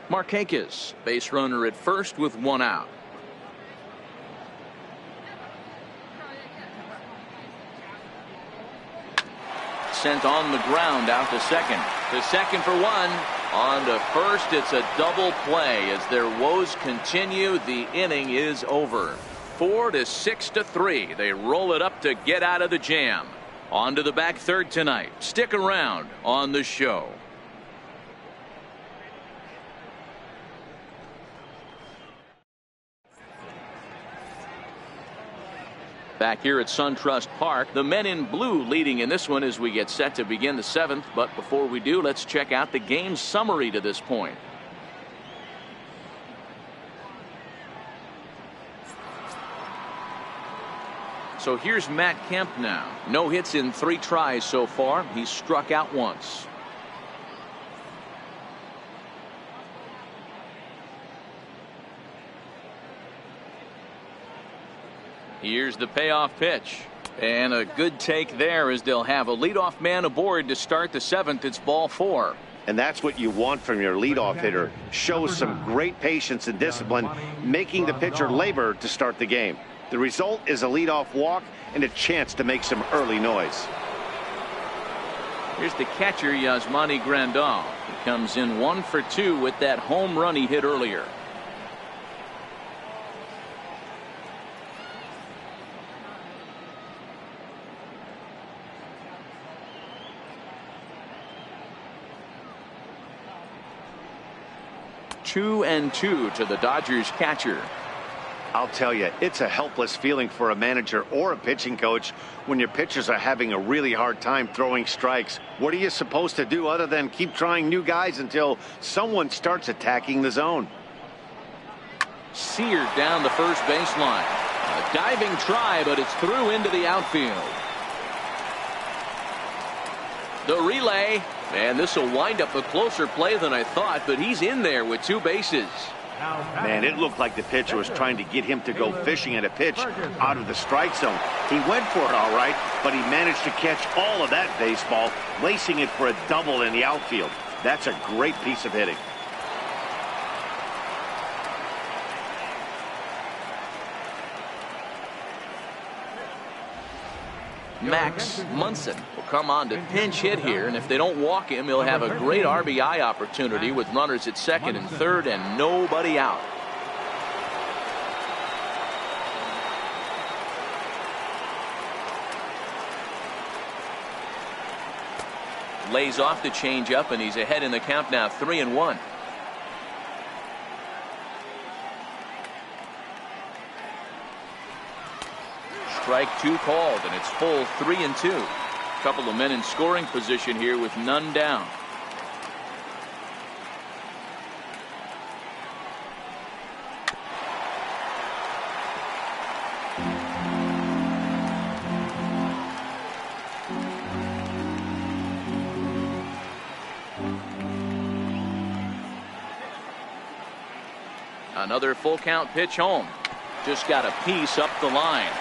Markakis, base runner at first with 1 out. Sent on the ground out to second. To second for 1. On to first. It's a double play as their woes continue. The inning is over. 4 to 6 to 3. They roll it up to get out of the jam. On to the back third tonight. Stick around on the show. Back here at SunTrust Park, the men in blue leading in this one as we get set to begin the 7th. But before we do, let's check out the game summary to this point. So here's Matt Kemp now. No hits in 3 tries so far. He's struck out once. Here's the payoff pitch. And a good take there as they'll have a leadoff man aboard to start the 7th. It's ball 4. And that's what you want from your leadoff hitter. Shows some great patience and discipline, making the pitcher labor to start the game. The result is a leadoff walk and a chance to make some early noise. Here's the catcher, Yasmani Grandal. He comes in 1 for 2 with that home run he hit earlier. Two and 2 to the Dodgers catcher. I'll tell you, it's a helpless feeling for a manager or a pitching coach when your pitchers are having a really hard time throwing strikes. What are you supposed to do other than keep trying new guys until someone starts attacking the zone? Seared down the first baseline. A diving try, but it's through into the outfield. The relay, and this will wind up a closer play than I thought, but he's in there with 2 bases. Man, it looked like the pitcher was trying to get him to go fishing at a pitch out of the strike zone. He went for it all right, but he managed to catch all of that baseball, lacing it for a double in the outfield. That's a great piece of hitting. Max Munson will come on to pinch hit here, and if they don't walk him, he'll have a great RBI opportunity with runners at second and third and nobody out. Lays off the changeup, and he's ahead in the count now, 3-1. Strike 2 called, and it's full 3-2. A couple of men in scoring position here with none down. Another full count pitch home. Just got a piece up the line.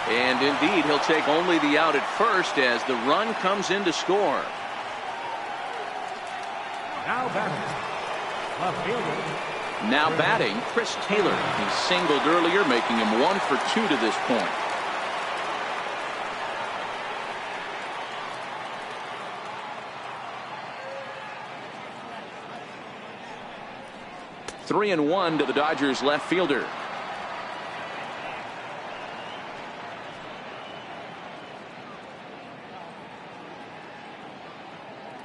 And indeed, he'll take only the out at first as the run comes in to score. Now batting, Chris Taylor. He singled earlier, making him 1 for 2 to this point. Three and 1 to the Dodgers left fielder.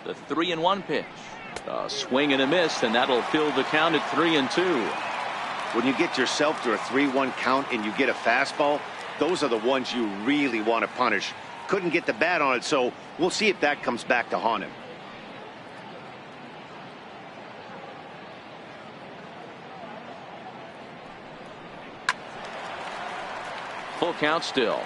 The 3-1 pitch. A swing and a miss, and that'll fill the count at 3-2. When you get yourself to a 3-1 count and you get a fastball, those are the ones you really want to punish. Couldn't get the bat on it, so we'll see if that comes back to haunt him. Full count still.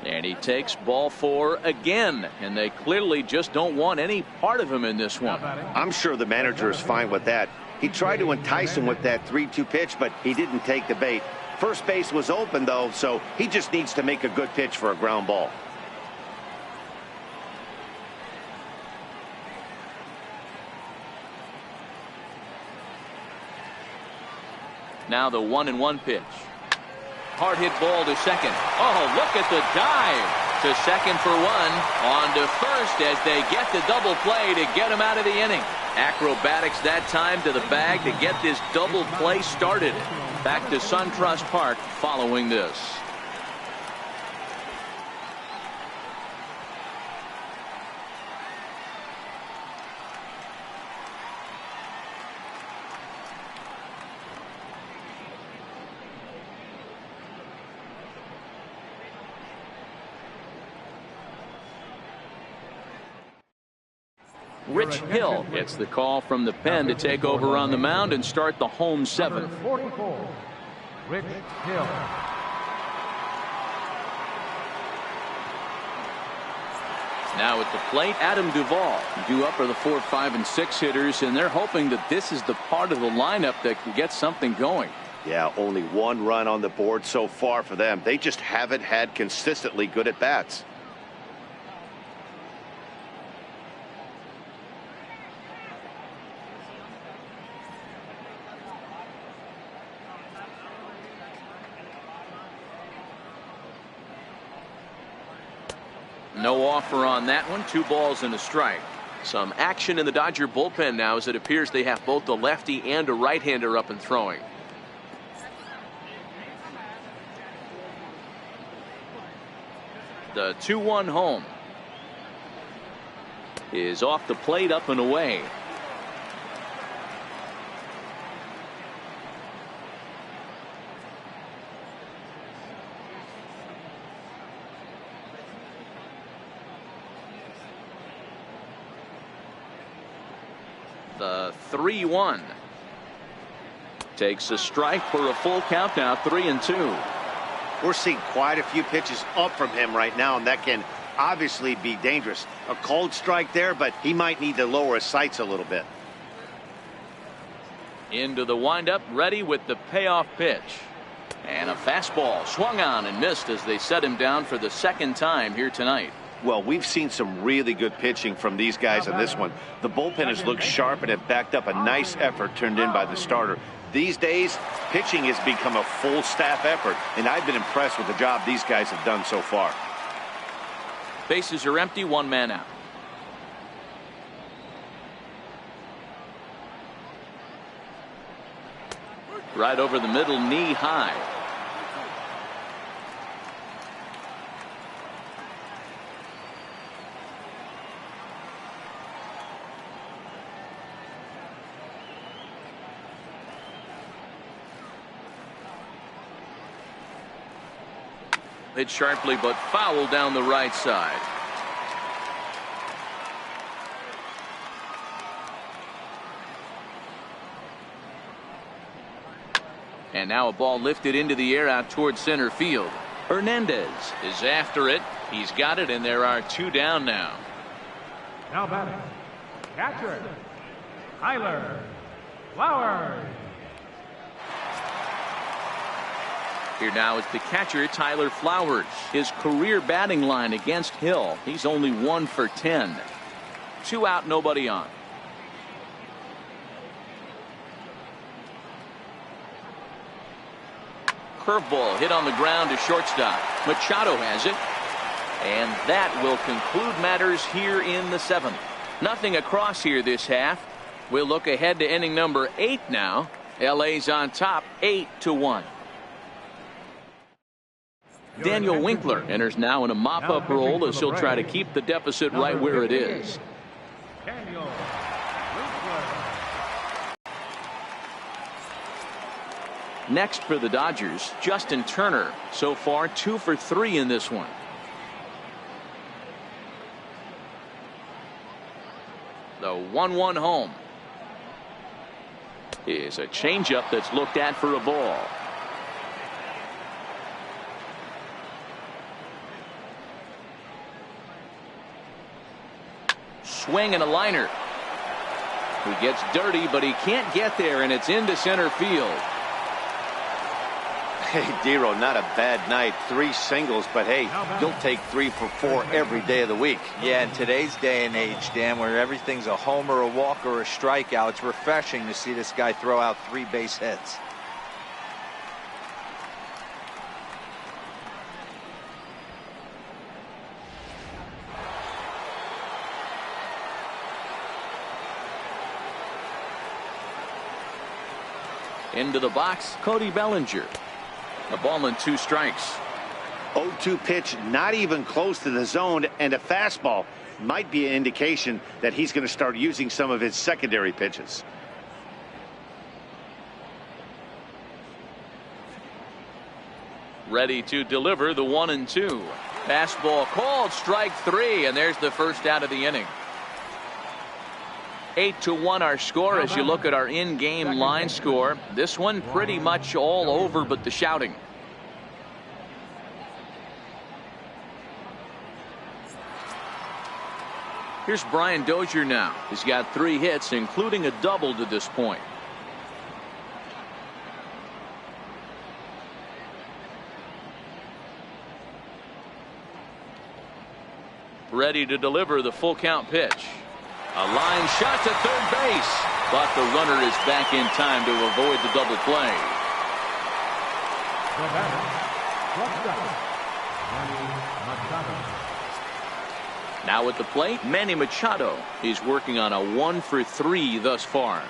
And he takes ball 4 again, and they clearly just don't want any part of him in this one. I'm sure the manager is fine with that. He tried to entice him with that 3-2 pitch, but he didn't take the bait. First base was open, though, so he just needs to make a good pitch for a ground ball. Now the 1-1 pitch. Hard hit ball to second. Oh, look at the dive to second for one. On to first as they get the double play to get him out of the inning. Acrobatics that time to the bag to get this double play started. Back to SunTrust Park following this. Rich Hill gets the call from the pen to take over on the mound and start the home seventh. 44, Rich Hill. Now at the plate, Adam Duvall. Due up are the 4, 5, and 6 hitters, and they're hoping that this is the part of the lineup that can get something going. Yeah, only one run on the board so far for them. They just haven't had consistently good at bats. No offer on that one. 2 balls and a strike. Some action in the Dodger bullpen now as it appears they have both the lefty and a right-hander up and throwing. The 2-1 home is off the plate, up and away. The 3-1 takes a strike for a full count now. 3-2. We're seeing quite a few pitches up from him right now, and that can obviously be dangerous. A cold strike there, but he might need to lower his sights a little bit. Into the windup, ready with the payoff pitch. And a fastball swung on and missed as they set him down for the second time here tonight. Well, we've seen some really good pitching from these guys on this one. The bullpen has looked sharp and have backed up a nice effort turned in by the starter. These days, pitching has become a full staff effort, and I've been impressed with the job these guys have done so far. Bases are empty, 1 man out. Right over the middle, knee high. Hit sharply but foul down the right side. And now a ball lifted into the air out towards center field. Hernandez is after it. He's got it, and there are 2 down now. Now batting, catcher, Tyler Flowers. Here now is the catcher, Tyler Flowers. His career batting line against Hill. He's only 1 for 10. 2 out, nobody on. Curveball hit on the ground to shortstop. Machado has it. And that will conclude matters here in the 7th. Nothing across here this half. We'll look ahead to inning number 8 now. LA's on top 8-1. Daniel Winkler enters now in a mop-up role as he'll try to keep the deficit right where it is. Daniel Winkler. Next for the Dodgers, Justin Turner. So far 2 for 3 in this one. The 1-1 home is a changeup that's looked at for a ball. Swing and a liner. He gets dirty, but he can't get there, and it's into center field. Hey, Dero, not a bad night. 3 singles, but hey, you'll take 3 for 4 every day of the week. Yeah, in today's day and age, Dan, where everything's a homer, a walk, or a strikeout, it's refreshing to see this guy throw out 3 base hits. Into the box, Cody Bellinger. A ball and 2 strikes. 0-2 pitch, not even close to the zone, and a fastball might be an indication that he's going to start using some of his secondary pitches. Ready to deliver the 1-2. Fastball called, strike 3, and there's the first out of the inning. 8-1 our score as you look at our in-game line score. This one pretty much all over but the shouting. Here's Brian Dozier now. He's got 3 hits, including a double to this point. Ready to deliver the full count pitch. A line shot to third base, but the runner is back in time to avoid the double play. The batter, shortstop, Manny Machado. Now at the plate, Manny Machado. He's working on a 1-for-3 thus far.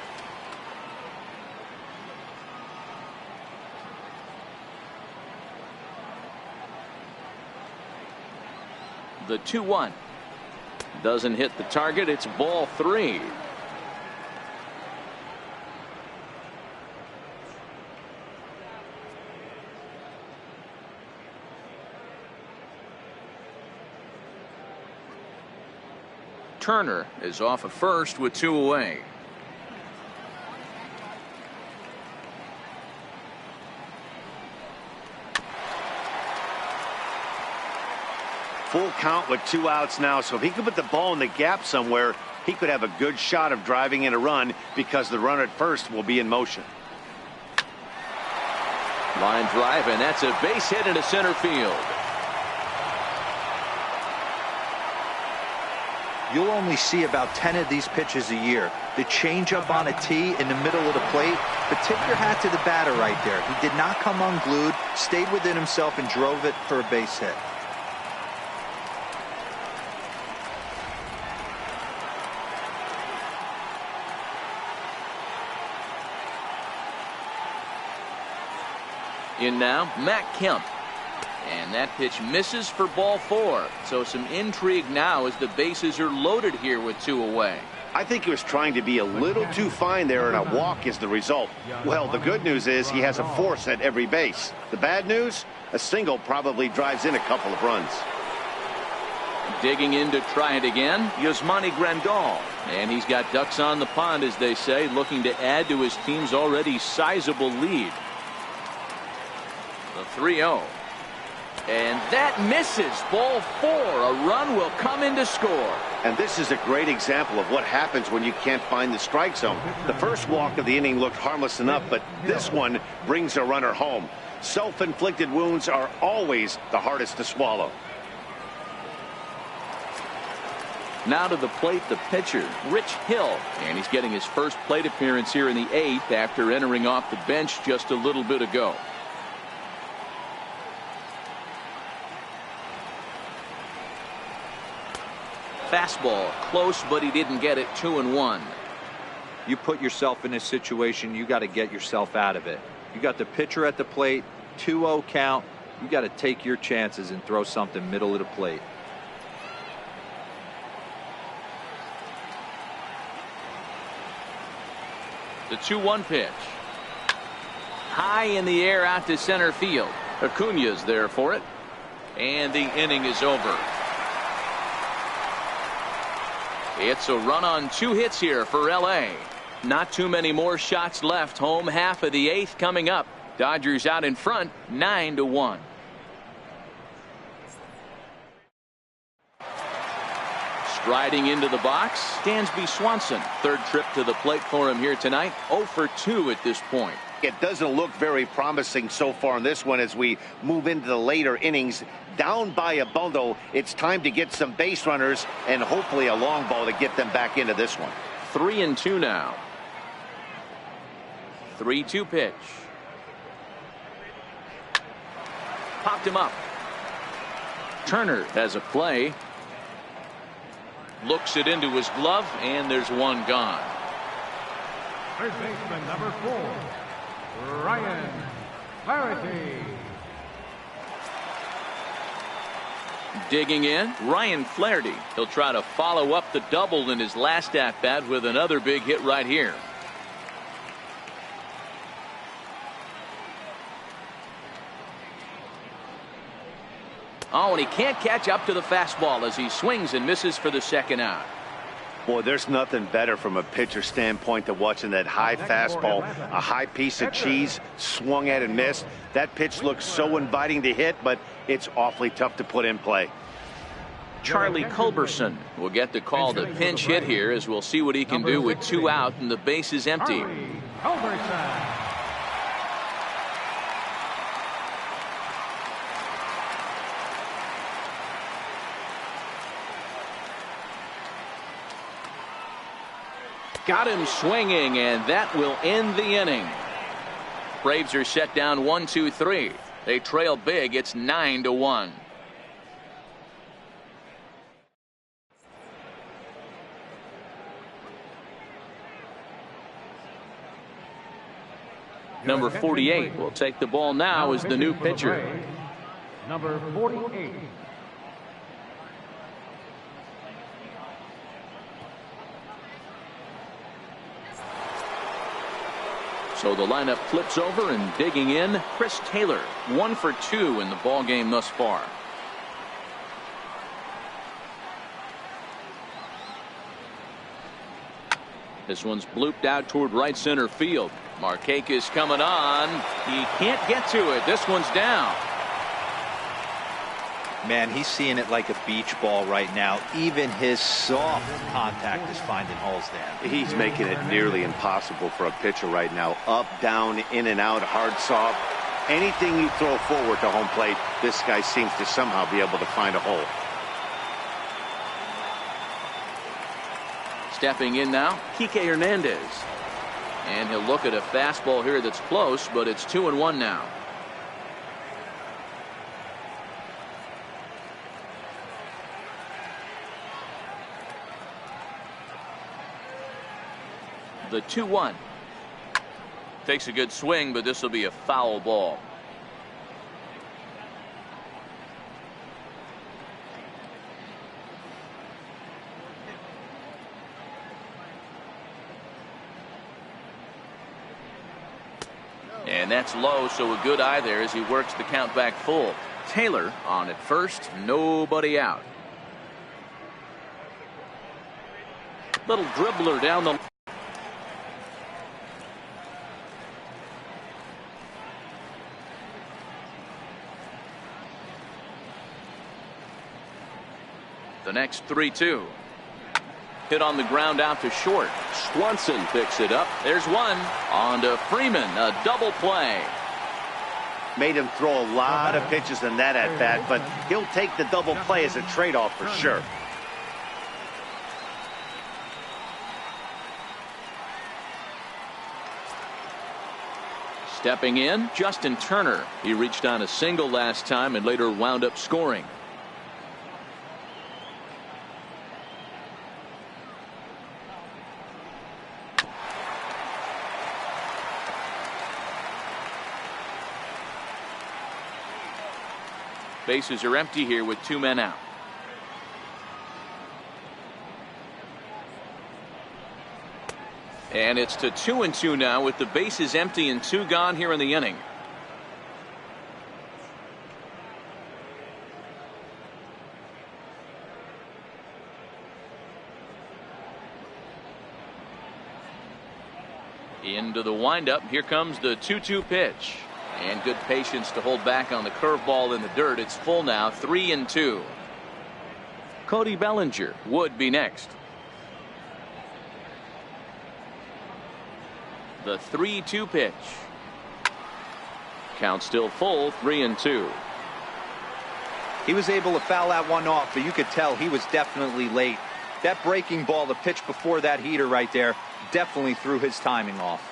The 2-1 doesn't hit the target. It's ball 3. Turner is off at first with 2 away. Full count with 2 outs now, so if he could put the ball in the gap somewhere, he could have a good shot of driving in a run because the runner at first will be in motion. Line drive, and that's a base hit into center field. You'll only see about 10 of these pitches a year. The changeup on a tee in the middle of the plate. But tip your hat to the batter right there. He did not come unglued, stayed within himself, and drove it for a base hit. In now, Matt Kemp. And that pitch misses for ball 4. So some intrigue now as the bases are loaded here with 2 away. I think he was trying to be a little too fine there, and a walk is the result. Well, the good news is he has a force at every base. The bad news? A single probably drives in a couple of runs. Digging in to try it again, Yasmani Grandal. And he's got ducks on the pond, as they say, looking to add to his team's already sizable lead. The 3-0. And that misses. Ball 4. A run will come in to score. And this is a great example of what happens when you can't find the strike zone. The first walk of the inning looked harmless enough, but this one brings a runner home. Self-inflicted wounds are always the hardest to swallow. Now to the plate, the pitcher, Rich Hill. And he's getting his first plate appearance here in the 8th after entering off the bench just a little bit ago. Fastball close, but he didn't get it. 2-1. You put yourself in this situation, you got to get yourself out of it. You got the pitcher at the plate, 2-0 count. You got to take your chances and throw something middle of the plate. The 2-1 pitch. High in the air out to center field. Acuna's there for it. And the inning is over. It's a run on 2 hits here for LA. Not too many more shots left. Home half of the 8th coming up. Dodgers out in front 9-1. Striding into the box, Dansby Swanson. Third trip to the plate for him here tonight. 0 for 2 at this point. It doesn't look very promising so far in this one as we move into the later innings. Down by a bundle, it's time to get some base runners and hopefully a long ball to get them back into this one. 3-2 now. 3-2 pitch. Popped him up. Turner has a play. Looks it into his glove, and there's one gone. Third baseman number 4. Ryan Flaherty. Digging in, Ryan Flaherty. He'll try to follow up the double in his last at-bat with another big hit right here. Oh, and he can't catch up to the fastball as he swings and misses for the second out. Boy, there's nothing better from a pitcher standpoint than watching that high fastball, a high piece of cheese, swung at and missed. That pitch looks so inviting to hit, but it's awfully tough to put in play. Charlie Culberson will get the call to pinch hit here, as we'll see what he can do with 2 out and the base is empty. Got him swinging, and that will end the inning. Braves are set down 1-2-3. They trail big. It's 9-1. Number 48 will take the ball now as the new pitcher. Number 48. So the lineup flips over, and digging in, Chris Taylor, 1 for 2 in the ball game thus far. This one's blooped out toward right center field. Markakis coming on. He can't get to it. This one's down. Man, he's seeing it like a beach ball right now. Even his soft contact is finding holes there. He's making it nearly impossible for a pitcher right now. Up, down, in and out, hard, soft. Anything you throw forward to home plate, this guy seems to somehow be able to find a hole. Stepping in now, Kike Hernandez. And he'll look at a fastball here that's close, but it's 2-1 now. The 2-1. Takes a good swing, but this will be a foul ball. And that's low, so a good eye there as he works the count back full. Taylor on at first, nobody out. Little dribbler down the. The next 3-2. Hit on the ground out to short. Swanson picks it up. There's one. On to Freeman. A double play. Made him throw a lot of pitches in that at bat, but he'll take the double play as a trade-off for sure. Stepping in, Justin Turner. He reached on a single last time and later wound up scoring. Bases are empty here with 2 men out. And it's to 2-2 now with the bases empty and 2 gone here in the inning. Into the windup. Here comes the 2-2 pitch. And good patience to hold back on the curveball in the dirt. It's full now, 3-2. Cody Bellinger would be next. The 3-2 pitch. Count still full, 3-2. He was able to foul that one off, but you could tell he was definitely late. That breaking ball, the pitch before that heater right there, definitely threw his timing off.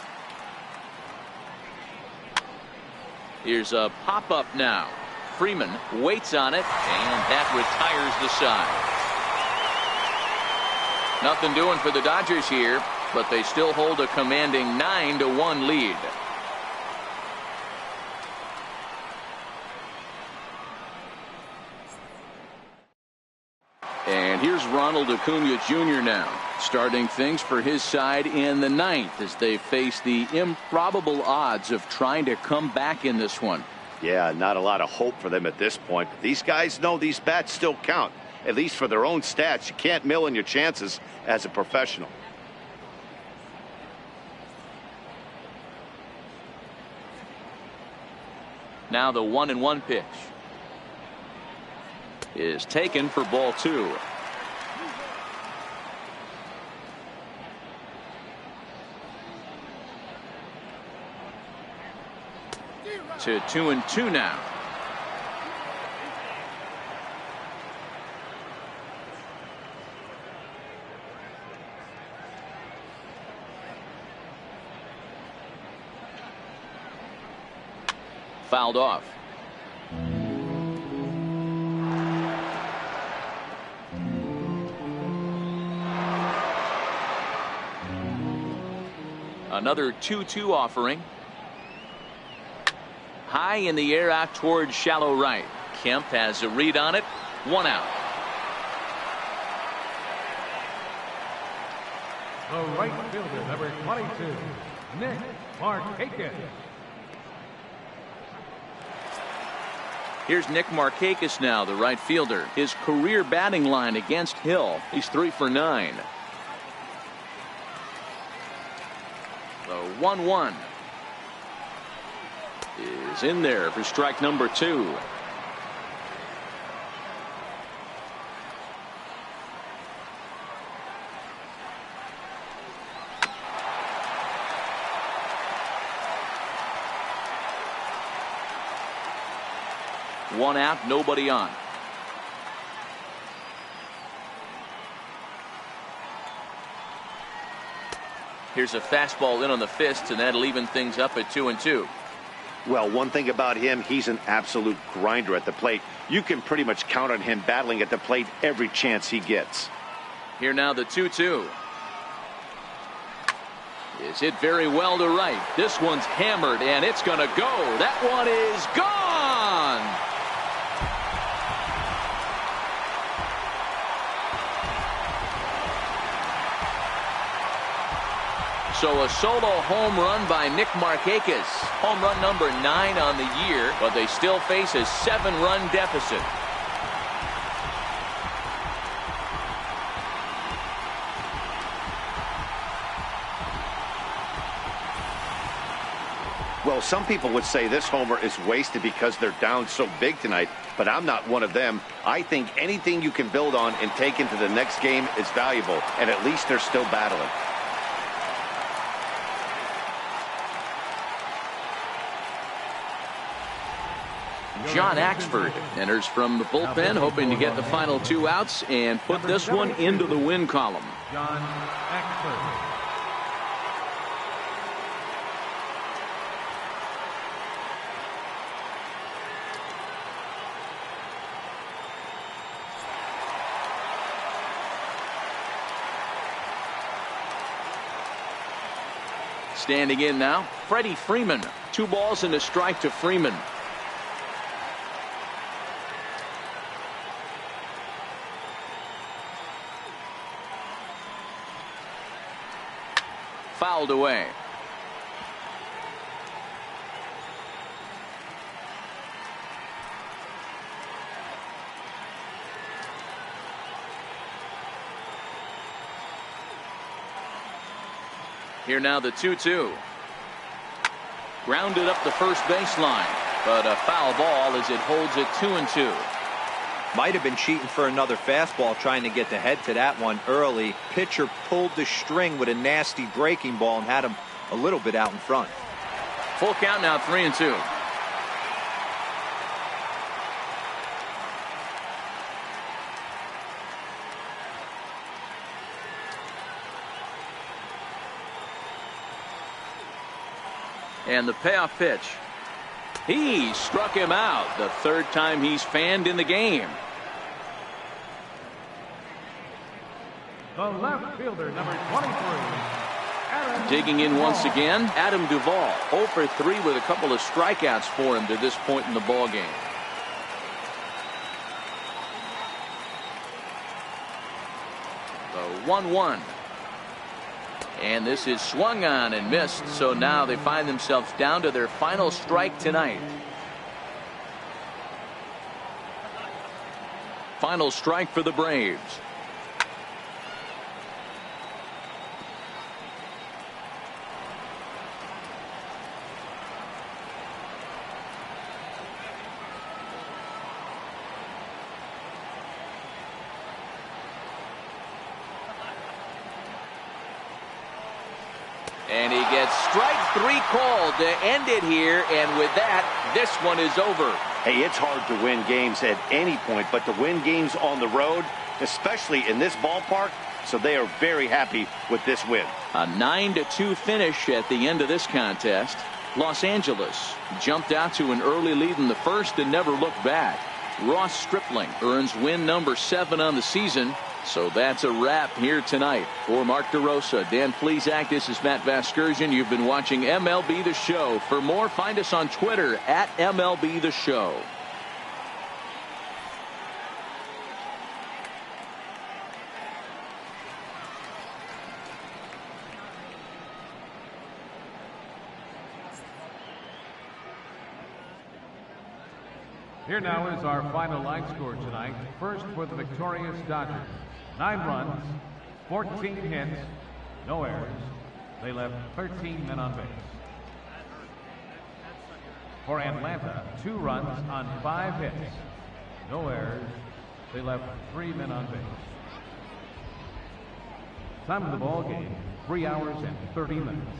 Here's a pop-up now. Freeman waits on it, and that retires the side. Nothing doing for the Dodgers here, but they still hold a commanding 9-1 lead. And here's Ronald Acuna Jr. now, starting things for his side in the ninth as they face the improbable odds of trying to come back in this one. Yeah, not a lot of hope for them at this point. But these guys know these bats still count, at least for their own stats. You can't mill in your chances as a professional. Now the 1-1 pitch is taken for ball 2. To 2-2 now. Fouled off. Another 2-2 offering. High in the air out towards shallow right. Kemp has a read on it. 1 out. The right fielder, number 22, Nick Markakis. Here's Nick Markakis now, the right fielder. His career batting line against Hill, he's 3 for 9. The 1-1 is in there for strike number 2. One out, nobody on. Here's a fastball in on the fist, and that'll even things up at 2-2. Well, one thing about him, he's an absolute grinder at the plate. You can pretty much count on him battling at the plate every chance he gets. Here now the 2-2. Is hit very well to right. This one's hammered, and it's going to go. That one is gone. So a solo home run by Nick Markakis. Home run number 9 on the year, but they still face a 7-run deficit. Well, some people would say this homer is wasted because they're down so big tonight, but I'm not one of them. I think anything you can build on and take into the next game is valuable, and at least they're still battling. John Axford enters from the bullpen, hoping to get the final 2 outs and put this one into the win column. John Axford. Standing in now, Freddie Freeman. 2 balls and a strike to Freeman. Fouled away. Here now the 2-2. Grounded up the first baseline, but a foul ball as it holds it 2-2. Might have been cheating for another fastball, trying to get the head to that one early. Pitcher pulled the string with a nasty breaking ball and had him a little bit out in front. Full count now, 3-2. And the payoff pitch. He struck him out, the 3rd time he's fanned in the game. The left fielder, number 23. Adam Digging in Duvall. once again, Adam Duvall. 0 for 3 with a couple of strikeouts for him to this point in the ball game. The 1-1. And this is swung on and missed, so now they find themselves down to their final strike tonight. Final strike for the Braves. And he gets strike 3 called to end it here, and with that, this one is over. Hey, it's hard to win games at any point, but to win games on the road, especially in this ballpark, so they are very happy with this win. A 9-2 finish at the end of this contest. Los Angeles jumped out to an early lead in the first and never looked back. Ross Stripling earns win number 7 on the season. So that's a wrap here tonight. For Mark DeRosa, Dan Plesac, this is Matt Vasgersian. You've been watching MLB The Show. For more, find us on Twitter at MLB The Show. Here now is our final line score tonight. First for the victorious Dodgers. 9 runs, 14 hits, no errors. They left 13 men on base. For Atlanta, 2 runs on 5 hits, no errors. They left 3 men on base. Time of the ball game, 3 hours and 30 minutes.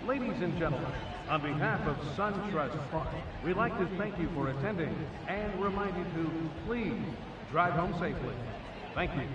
Ladies and gentlemen, on behalf of SunTrust Park, we'd like to thank you for attending and remind you to please drive home safely. Thank you.